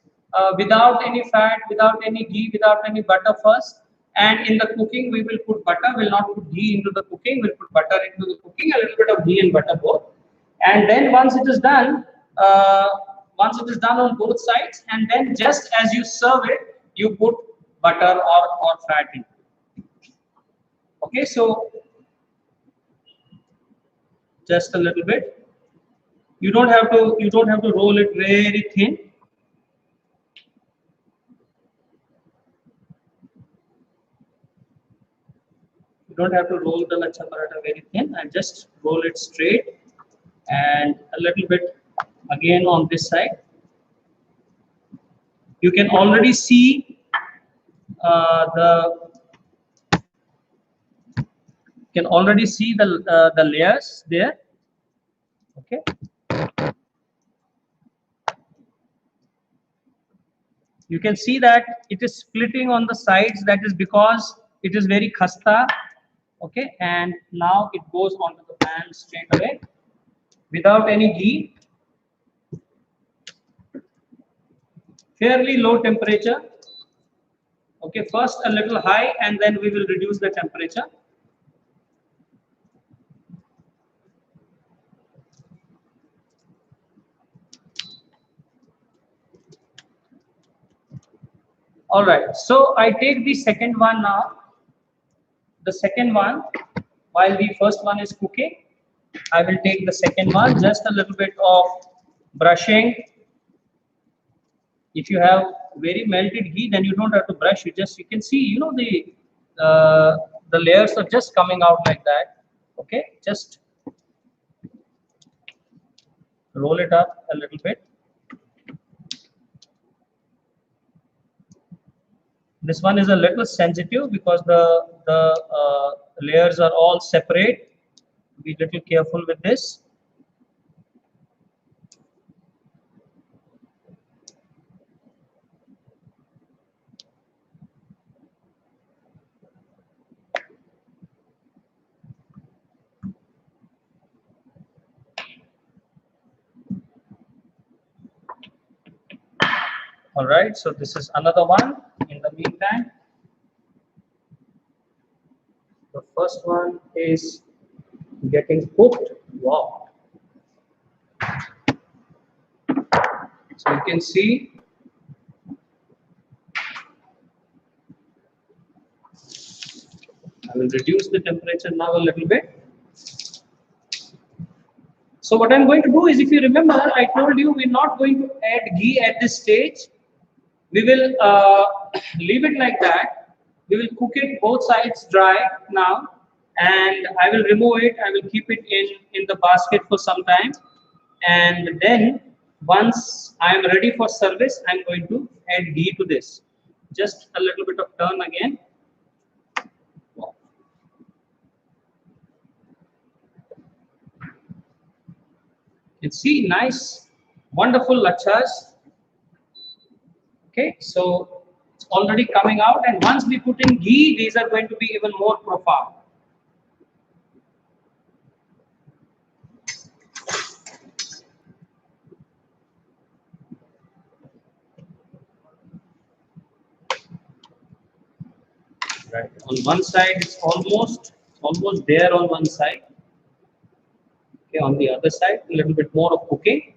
without any fat, without any ghee, without any butter first. And in the cooking, we will put butter. We'll not put ghee into the cooking. We'll put butter into the cooking, a little bit of ghee and butter both. And then once it is done on both sides, and then just as you serve it, you put butter or fat in. Okay, so just a little bit. You don't have to roll it very thin. You don't have to roll the lachha paratha very thin, and just roll it straight, and a little bit again on this side. You can already see the layers there. Okay. You can see that it is splitting on the sides. That is because it is very khasta. Okay, and now it goes onto the pan straight away without any ghee. Fairly low temperature. Okay, first a little high, and then we will reduce the temperature. All right, so I take the second one now. The second one, while the first one is cooking, I will take the second one, just a little bit of brushing. If you have very melted ghee, then you don't have to brush. You can see, the layers are just coming out like that. Okay, just roll it up a little bit. This one is a little sensitive because the layers are all separate. Be little careful with this. All right, so this is another one. In the meantime, the first one is getting cooked. Wow. So you can see I will reduce the temperature now a little bit. So what I'm going to do is, if you remember, I told you we're not going to add ghee at this stage. We will leave it like that. We will cook it both sides dry now, and I will remove it. I will keep it in the basket for some time, and then once I am ready for service, I'm going to add ghee to this. Just a little bit of turn again. You can see nice, wonderful lachas. Okay, so it's already coming out, and once we put in ghee, these are going to be even more profound. Right. On one side, it's almost there on one side. Okay, on the other side, a little bit more of cooking.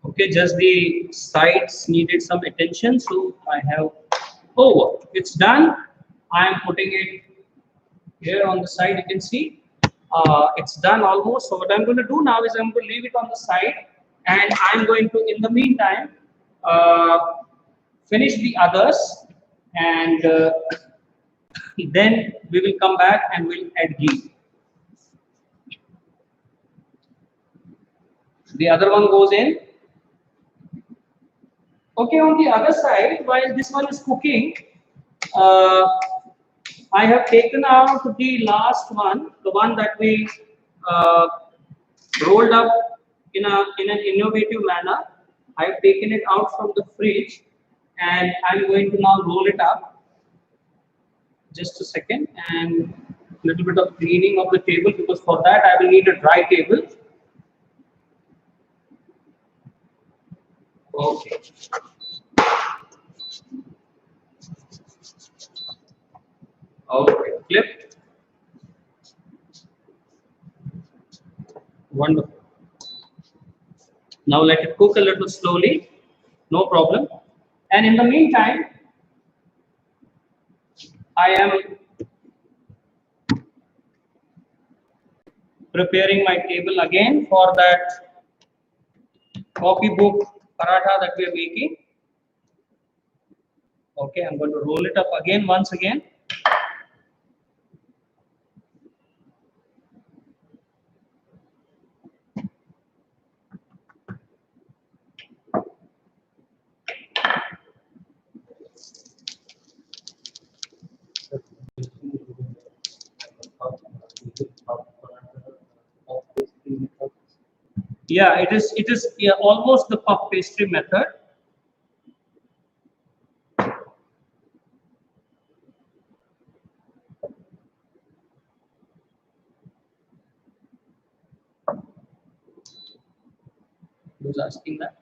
Okay, just the sides needed some attention, so I have. Oh, it's done. I am putting it here on the side. You can see it's done almost. So what I'm going to do now is I'm going to leave it on the side, and I'm going to, in the meantime, uh, finish the others, and then we will come back and we'll add ghee. The other one goes in. Okay, on the other side, while this one is cooking, uh, I have taken out the last one, the one that we uh, rolled up in an innovative manner. I have taken it out from the fridge, and I'm going to now roll it up. Just a second, and a little bit of cleaning of the table, because for that I will need a dry table. Okay. Okay. Clip. Wonderful. Now let it cook a little slowly. No problem. And in the meantime, I am preparing my table again for that copybook paratha that we are making. Okay, I'm going to roll it up again once again. Yeah, it is yeah, almost the puff pastry method. Who's asking that?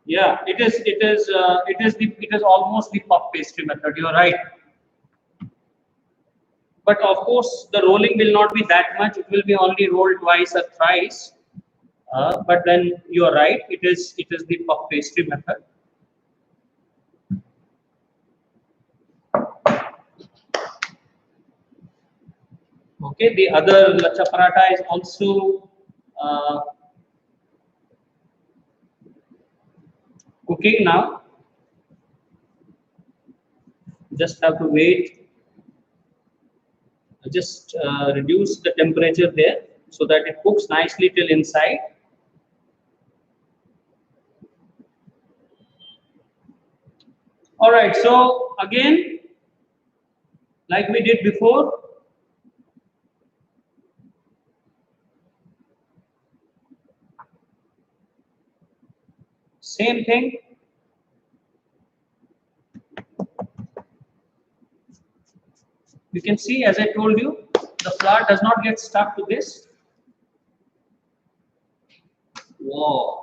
Yeah, it is almost the puff pastry method. You're right. But of course, the rolling will not be that much. It will be only rolled twice or thrice. But then you are right. It is the puff pastry method. Okay. The other lacha paratha is also uh, cooking now. Just have to wait just reduce the temperature there so that it cooks nicely till inside. All right, so again, like we did before, same thing. You can see, as I told you, the flour does not get stuck to this. Wow.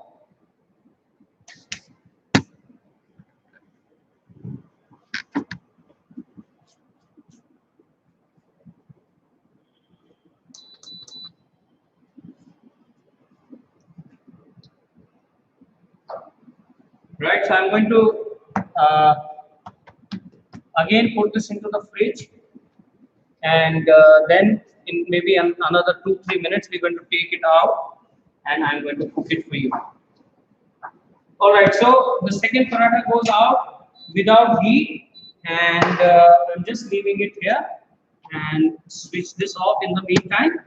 Right, so I'm going to again put this into the fridge, and then in maybe another 2-3 minutes we're going to take it out and I'm going to cook it for you. All right, so the second paratha goes out without heat, and I'm just leaving it here and switch this off in the meantime.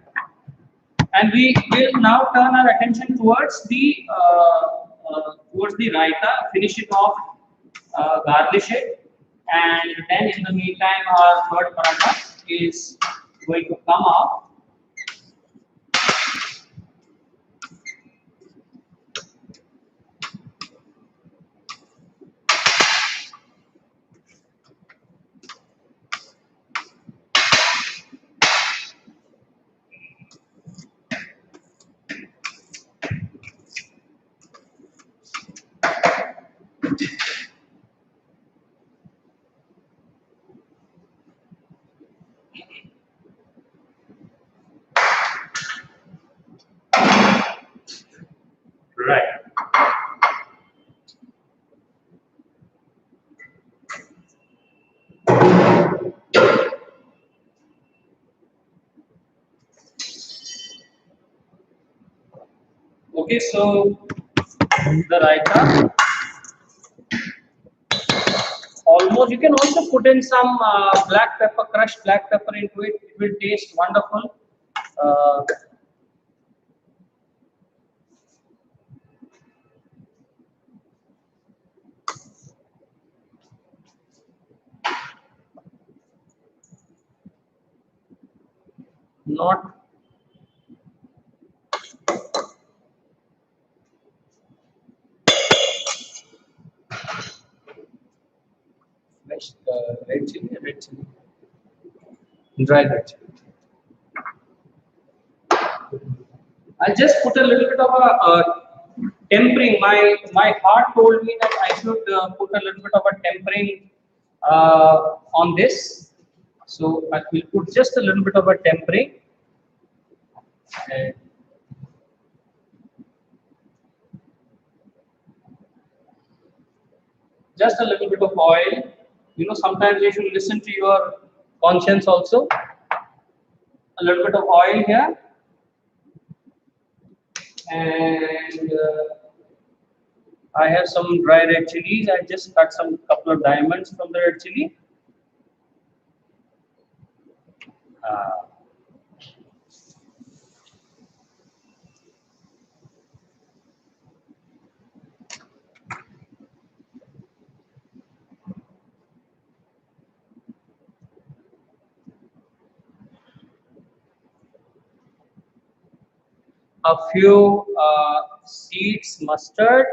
And we will now turn our attention towards the raita, finish it off, garnish it, and then in the meantime our third paratha is going to come out. Right. Okay, so the raita, almost, you can also put in some black pepper, crushed black pepper into it. It will taste wonderful. Uh, Not fresh red chili, dry red chili. I just put a little bit of a tempering. My heart told me that I should put a little bit of a tempering on this. So I will put just a little bit of a tempering. And just a little bit of oil. You know, sometimes you should listen to your conscience also. A little bit of oil here, and I have some dry red chilies. I just cut some couple of diamonds from the red chili. Uh, a few seeds mustard,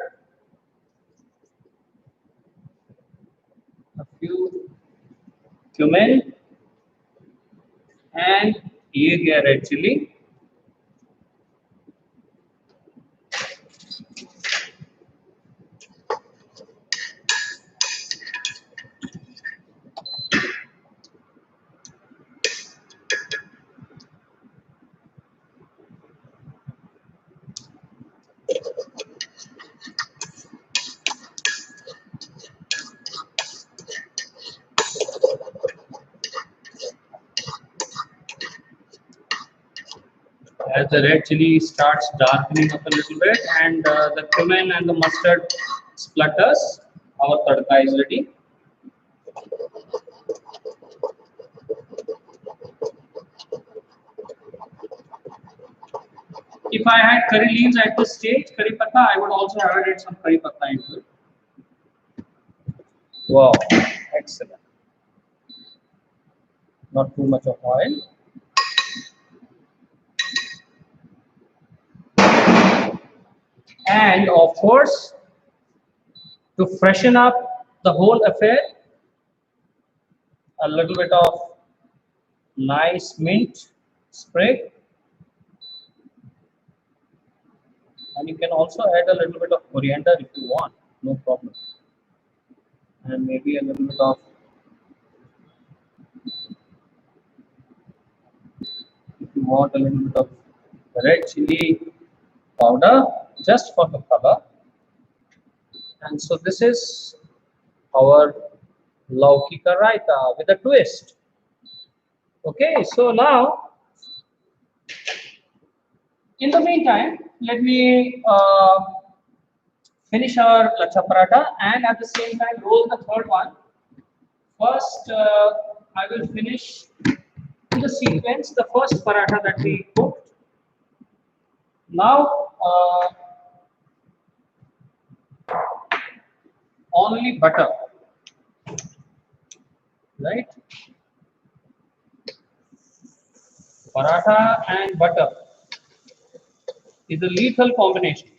a few cumin, and ये red chili. As the red chili starts darkening up a little bit and the cumin and the mustard splutters, our tadka is ready. If I had curry leaves at this stage, curry patta, I would also have added some curry patta into it. Wow, excellent. Not too much of oil. And of course, to freshen up the whole affair, a little bit of nice mint sprig. And you can also add a little bit of coriander if you want, no problem. And maybe a little bit of, if you want, a little bit of red chili powder just for the color. And so this is our lauki ka raita with a twist. Okay, so now in the meantime, let me finish our lachha paratha and at the same time roll the third one. First, I will finish in the sequence the first paratha that we cooked. Now, only butter, right? Paratha and butter is a lethal combination.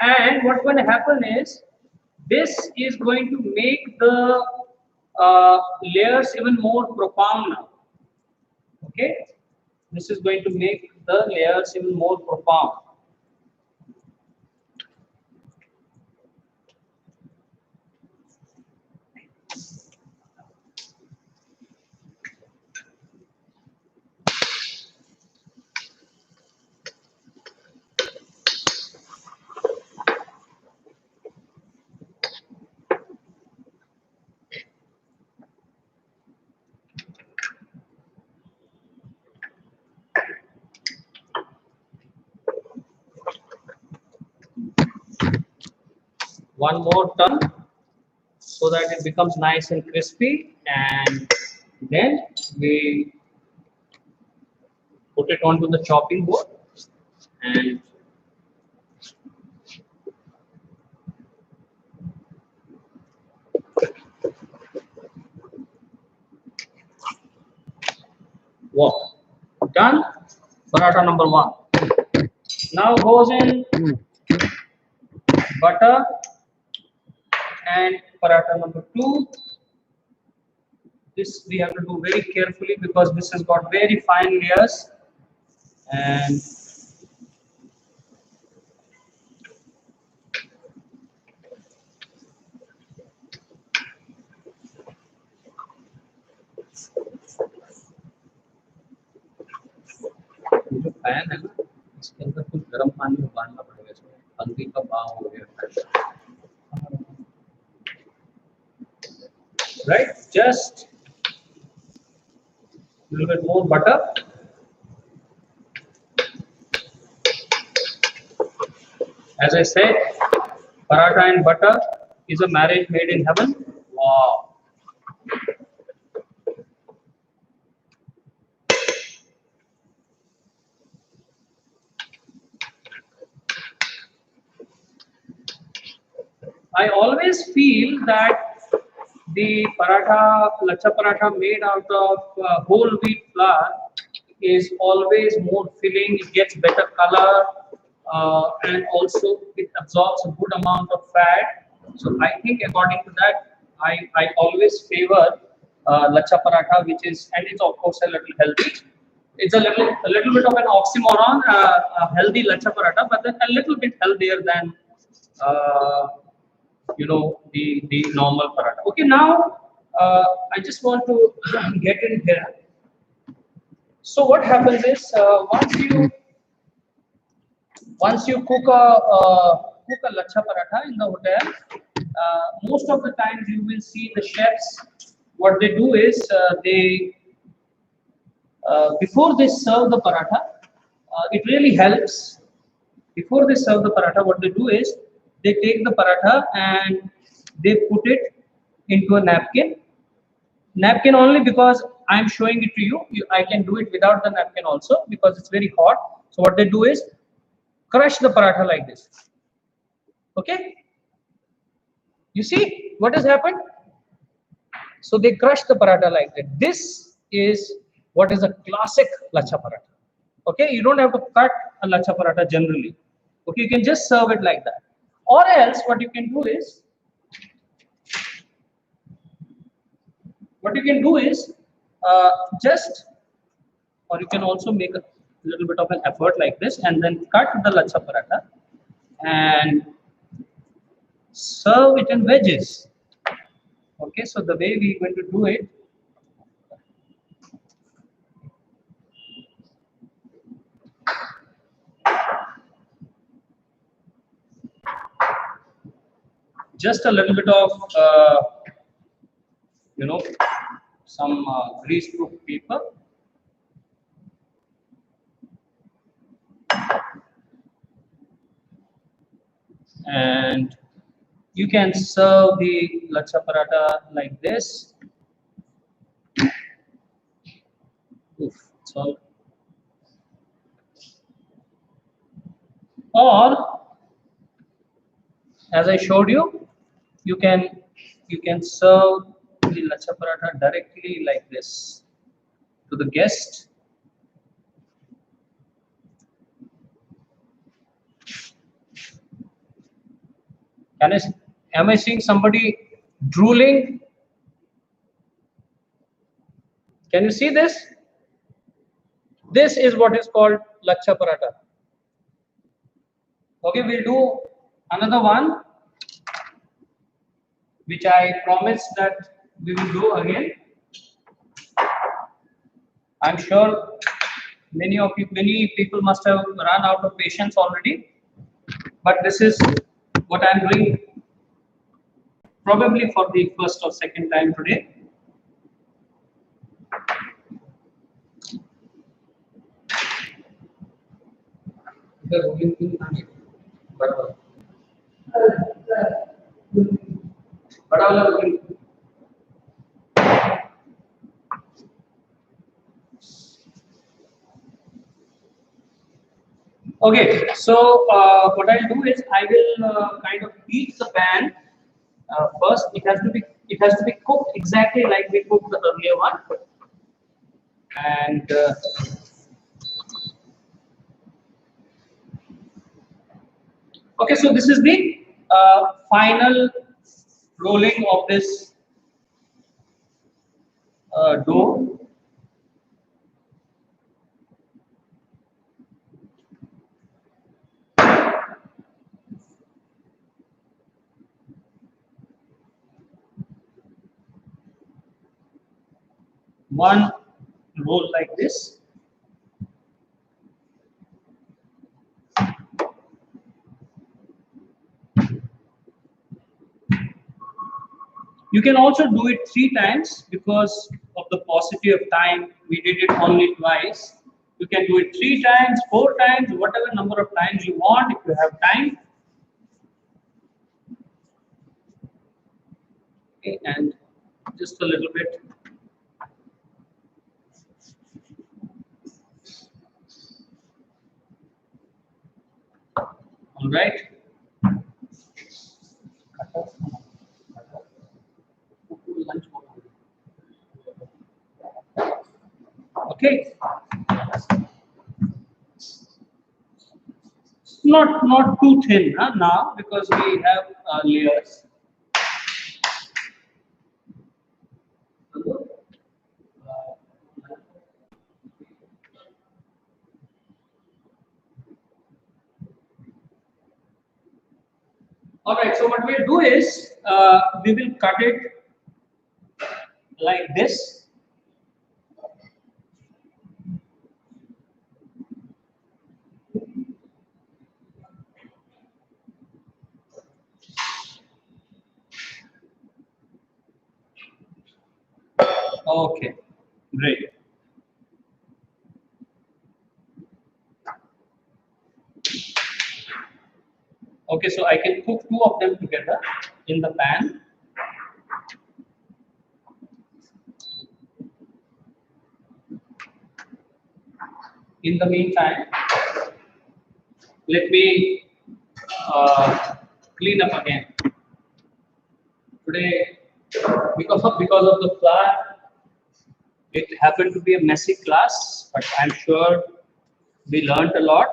And what's going to happen is this is going to make the layers even more profound now. Okay, this is going to make the layers even more profound. One more turn so that it becomes nice and crispy, and then we put it onto the chopping board and wow, done. Paratha number 1 now goes in butter, and paratha number 2, this we have to do very carefully because this has got very fine layers, and ये जो pan है ना, इसके अंदर कुछ गर्म पानी उबालना पड़ेगा, इसमें हल्दी का भाव हो गया, right? Just a little bit more butter. As I said, paratha and butter is a marriage made in heaven. Wow. I always feel that the paratha, lachha paratha made out of whole wheat flour is always more filling, it gets better color, and also it absorbs a good amount of fat. So I think according to that, I always favor lachha paratha, which is, and it's of course a little healthy. It's a little bit of an oxymoron, a healthy lachha paratha, but then a little bit healthier than you know, the normal paratha. Okay, now I just want to get in here. So what happens is once you cook a lachha paratha in the hotel, most of the times you will see the chefs. What they do is they before they serve the paratha, it really helps. Before they serve the paratha, what they do is they take the paratha and they put it into a napkin. Napkin only because I'm showing it to you. I can do it without the napkin also because it's very hot. So what they do is crush the paratha like this. Okay? You see what has happened? So they crush the paratha like that. This is what is a classic lacha paratha. Okay, you don't have to cut a lacha paratha generally. Okay, you can just serve it like that. Or else what you can do is, just, or you can also make a little bit of an effort like this and then cut the lacha paratha and serve it in wedges. Okay, so the way we're going to do it, just a little bit of some greaseproof paper, and you can serve the lacha paratha like this. Oof, so, or as I showed you, you can serve the lacha paratha directly like this to the guest. Am I seeing somebody drooling? Can you see this? This is what is called lacha paratha. Okay, we'll do another one, which I promised that we will do again. I'm sure many people must have run out of patience already, but this is what I'm doing probably for the first or second time today. Okay, so what I'll do is I will kind of heat the pan. First, it has to be cooked exactly like we cooked the earlier one, and okay, so this is the final rolling of this dough. One roll like this. You can also do it 3 times because of the paucity of time. We did it only twice. You can do it 3 times, 4 times, whatever number of times you want if you have time. Okay, and just a little bit. All right. Okay. Not too thin now because we have layers. All right. So what we'll do is we will cut it like this. Okay, great. Okay, so I can cook two of them together in the pan. In the meantime, let me clean up again. Today, because of the flour, it happened to be a messy class, but I'm sure we learned a lot.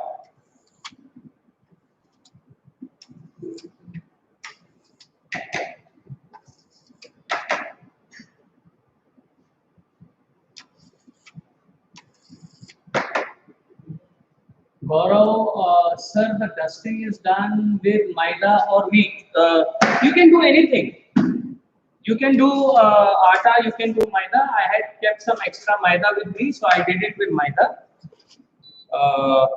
Gaurav, sir, the dusting is done with maida or wheat. You can do anything. You can do atta, you can do maida. I had kept some extra maida with me, so I did it with maida. Uh,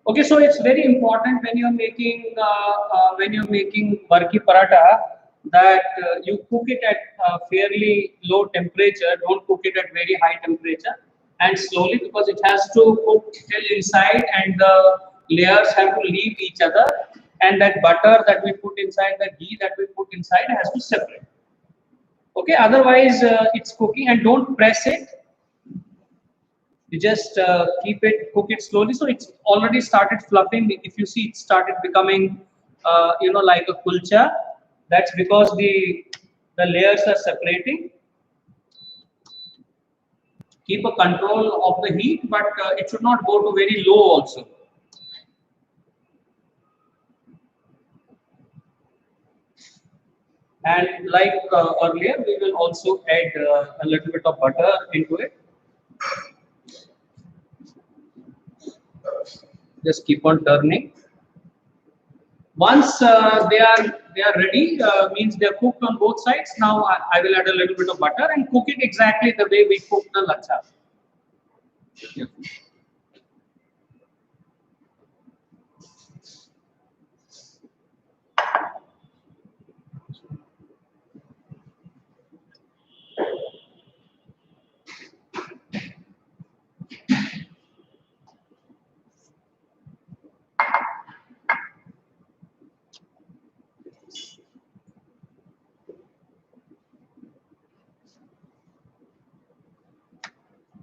okay, so it's very important when you're making barki paratha that you cook it at fairly low temperature. Don't cook it at very high temperature, and slowly, because it has to cook till inside and the layers have to leave each other, and that butter that we put inside, the ghee that we put inside has to separate. Okay, otherwise it's cooking, and don't press it. You just cook it slowly. So it's already started fluffing. If you see, it started becoming, like a kulcha. That's because the layers are separating. Keep a control of the heat, but it should not go to very low also. And like earlier, we will also add a little bit of butter into it. Just keep on turning. Once they are ready, means they are cooked on both sides. Now I will add a little bit of butter and cook it exactly the way we cook the lacha. Yeah.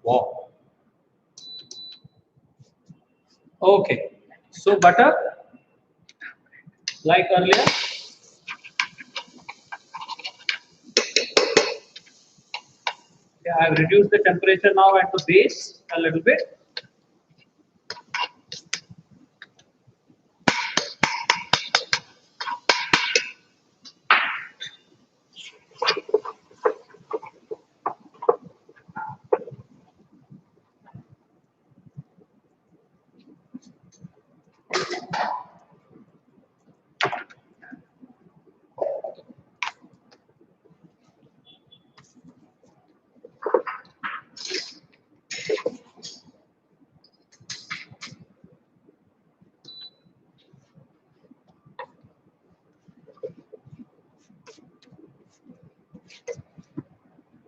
Wow. Okay. So butter, like earlier. Yeah, I have reduced the temperature now at the base a little bit.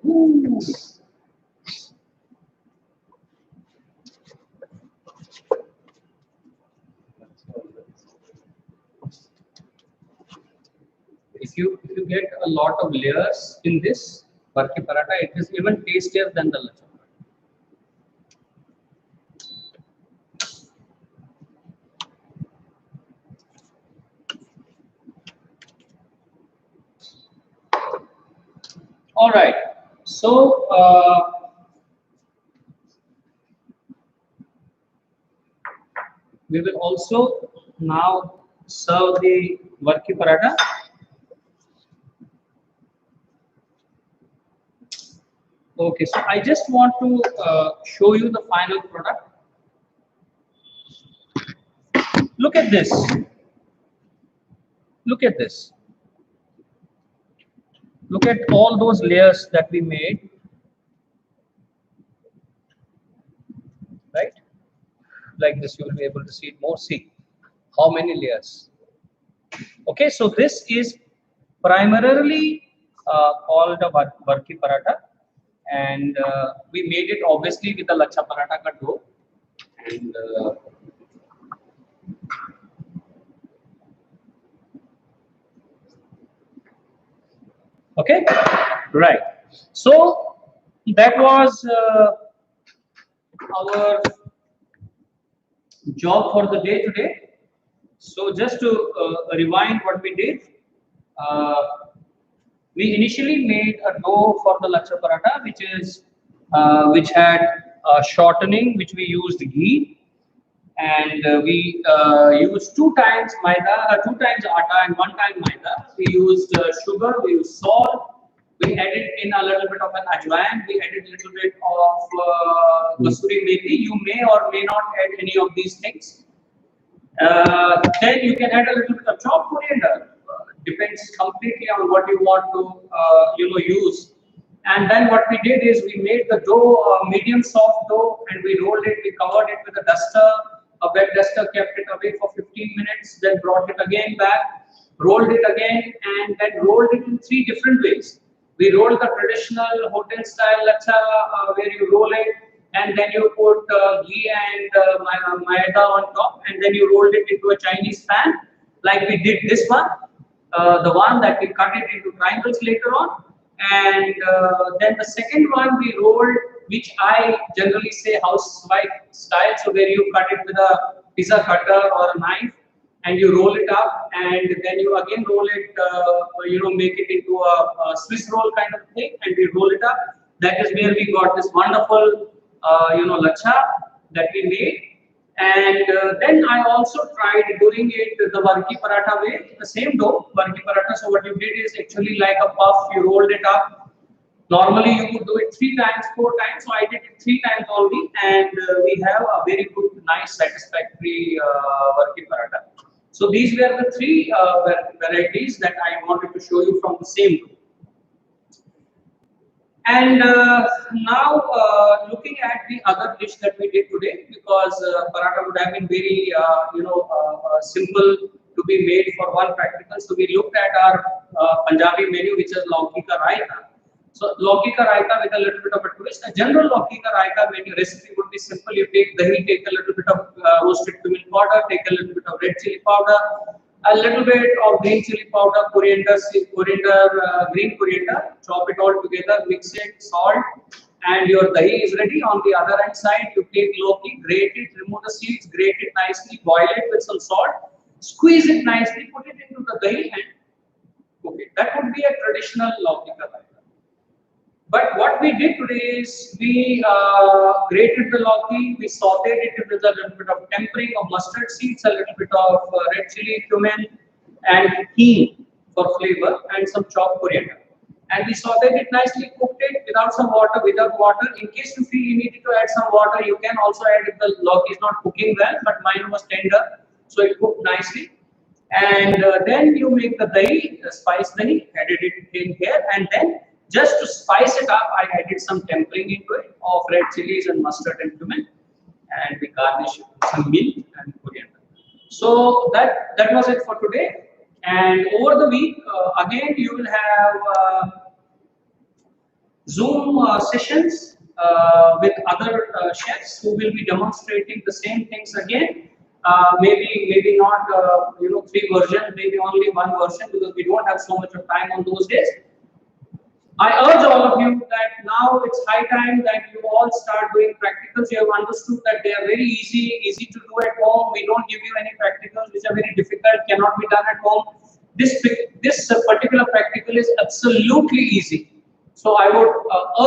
Ooh. If you get a lot of layers in this barki paratha, it is even tastier than the lacha. All right. So we will also now serve the barki paratha. Okay, so I just want to show you the final product. Look at this. Look at this. Look at all those layers that we made, right? Like this, you will be able to see it more. See how many layers. Okay, so this is primarily called a barki paratha. and we made it obviously with the lachha paratha ka dough, and okay, right. So that was our job for the day today. So just to rewind what we did, uh, we initially made a dough for the lachha paratha, which had shortening, which we used ghee, and we used 2 times maida, 2 times atta, and 1 time maida. We used sugar, we used salt. We added in a little bit of an ajwain. We added a little bit of kasuri methi. You may or may not add any of these things. Then you can add a little bit of chopped coriander. Depends completely on what you want to use. And then what we did is we made the dough medium soft dough, and we rolled it. We covered it with a duster, a wet duster, kept it away for 15 minutes. Then brought it again back, rolled it again, and then rolled it in 3 different ways. We rolled the traditional hotel style lacha, where you roll it, and then you put ghee and maida on top, and then you rolled it into a Chinese pan, like we did this one, the one that we cut it into triangles later on, and then the second one we rolled, which I generally say housewife style, so where you cut it with a pizza cutter or a knife, and you roll it up, and then you again roll it, make it into a Swiss roll kind of thing, and we roll it up. That is where we got this wonderful, lacha that we made. And then I also tried doing it the varki paratha way, the same dough, varki paratha. So what you did is actually like a puff, you rolled it up. Normally you would do it 3 times, 4 times. So I did it 3 times only, and we have a very good, nice, satisfactory varki paratha. So these were the 3 varieties that I wanted to show you from the same dough. And now looking at the other dish that we did today, because paratha would have been very simple to be made for one practical. So we looked at our Punjabi menu, which is lauki ka raita. So lauki ka raita with a little bit of a twist. A general lauki ka raita menu recipe would be simple. You take dahi, take a little bit of roasted cumin powder, take a little bit of red chili powder, a little bit of green chili powder, green coriander, chop it all together, mix it, salt, and your dahi is ready. On the other hand side, you take lauki, grate it, remove the seeds, grate it nicely, boil it with some salt, squeeze it nicely, put it into the dahi, and cook it. That would be a traditional lauki ka raita. But what we did today is we grated the lauki, we sauteed it with a little bit of tempering of mustard seeds, a little bit of red chili, cumin, and hing for flavor, and some chopped coriander. And we sauteed it nicely, cooked it without some water, without water. In case you feel you needed to add some water, you can also add if the lauki is not cooking well, but mine was tender, so it cooked nicely. And then you make the dahi, spice dahi, added it in here, and then just to spice it up, I added some tempering into it of red chilies and mustard and cumin, and we garnish it with some milk and coriander. So that was it for today. And over the week, again you will have Zoom sessions with other chefs who will be demonstrating the same things again. Maybe not 3 versions, maybe only 1 version, because we don't have so much of time on those days. I urge all of you that now it's high time that you all start doing practicals. You have understood that they are very easy to do at home. We don't give you any practicals which are very difficult, cannot be done at home. This particular practical is absolutely easy. So I would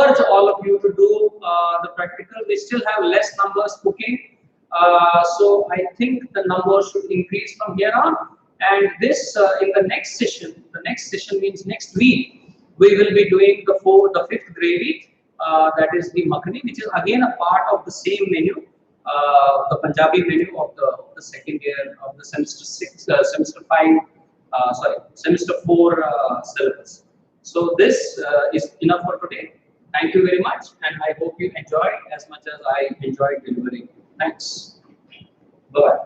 urge all of you to do the practical. We still have less numbers cooking. So I think the numbers should increase from here on. And this in the next session means next week, we will be doing the 5th gravy, that is the makhani, which is again a part of the same menu, the Punjabi menu of the second year of the semester 4 syllabus. So this is enough for today. Thank you very much, and I hope you enjoyed as much as I enjoyed delivering. Thanks. Bye.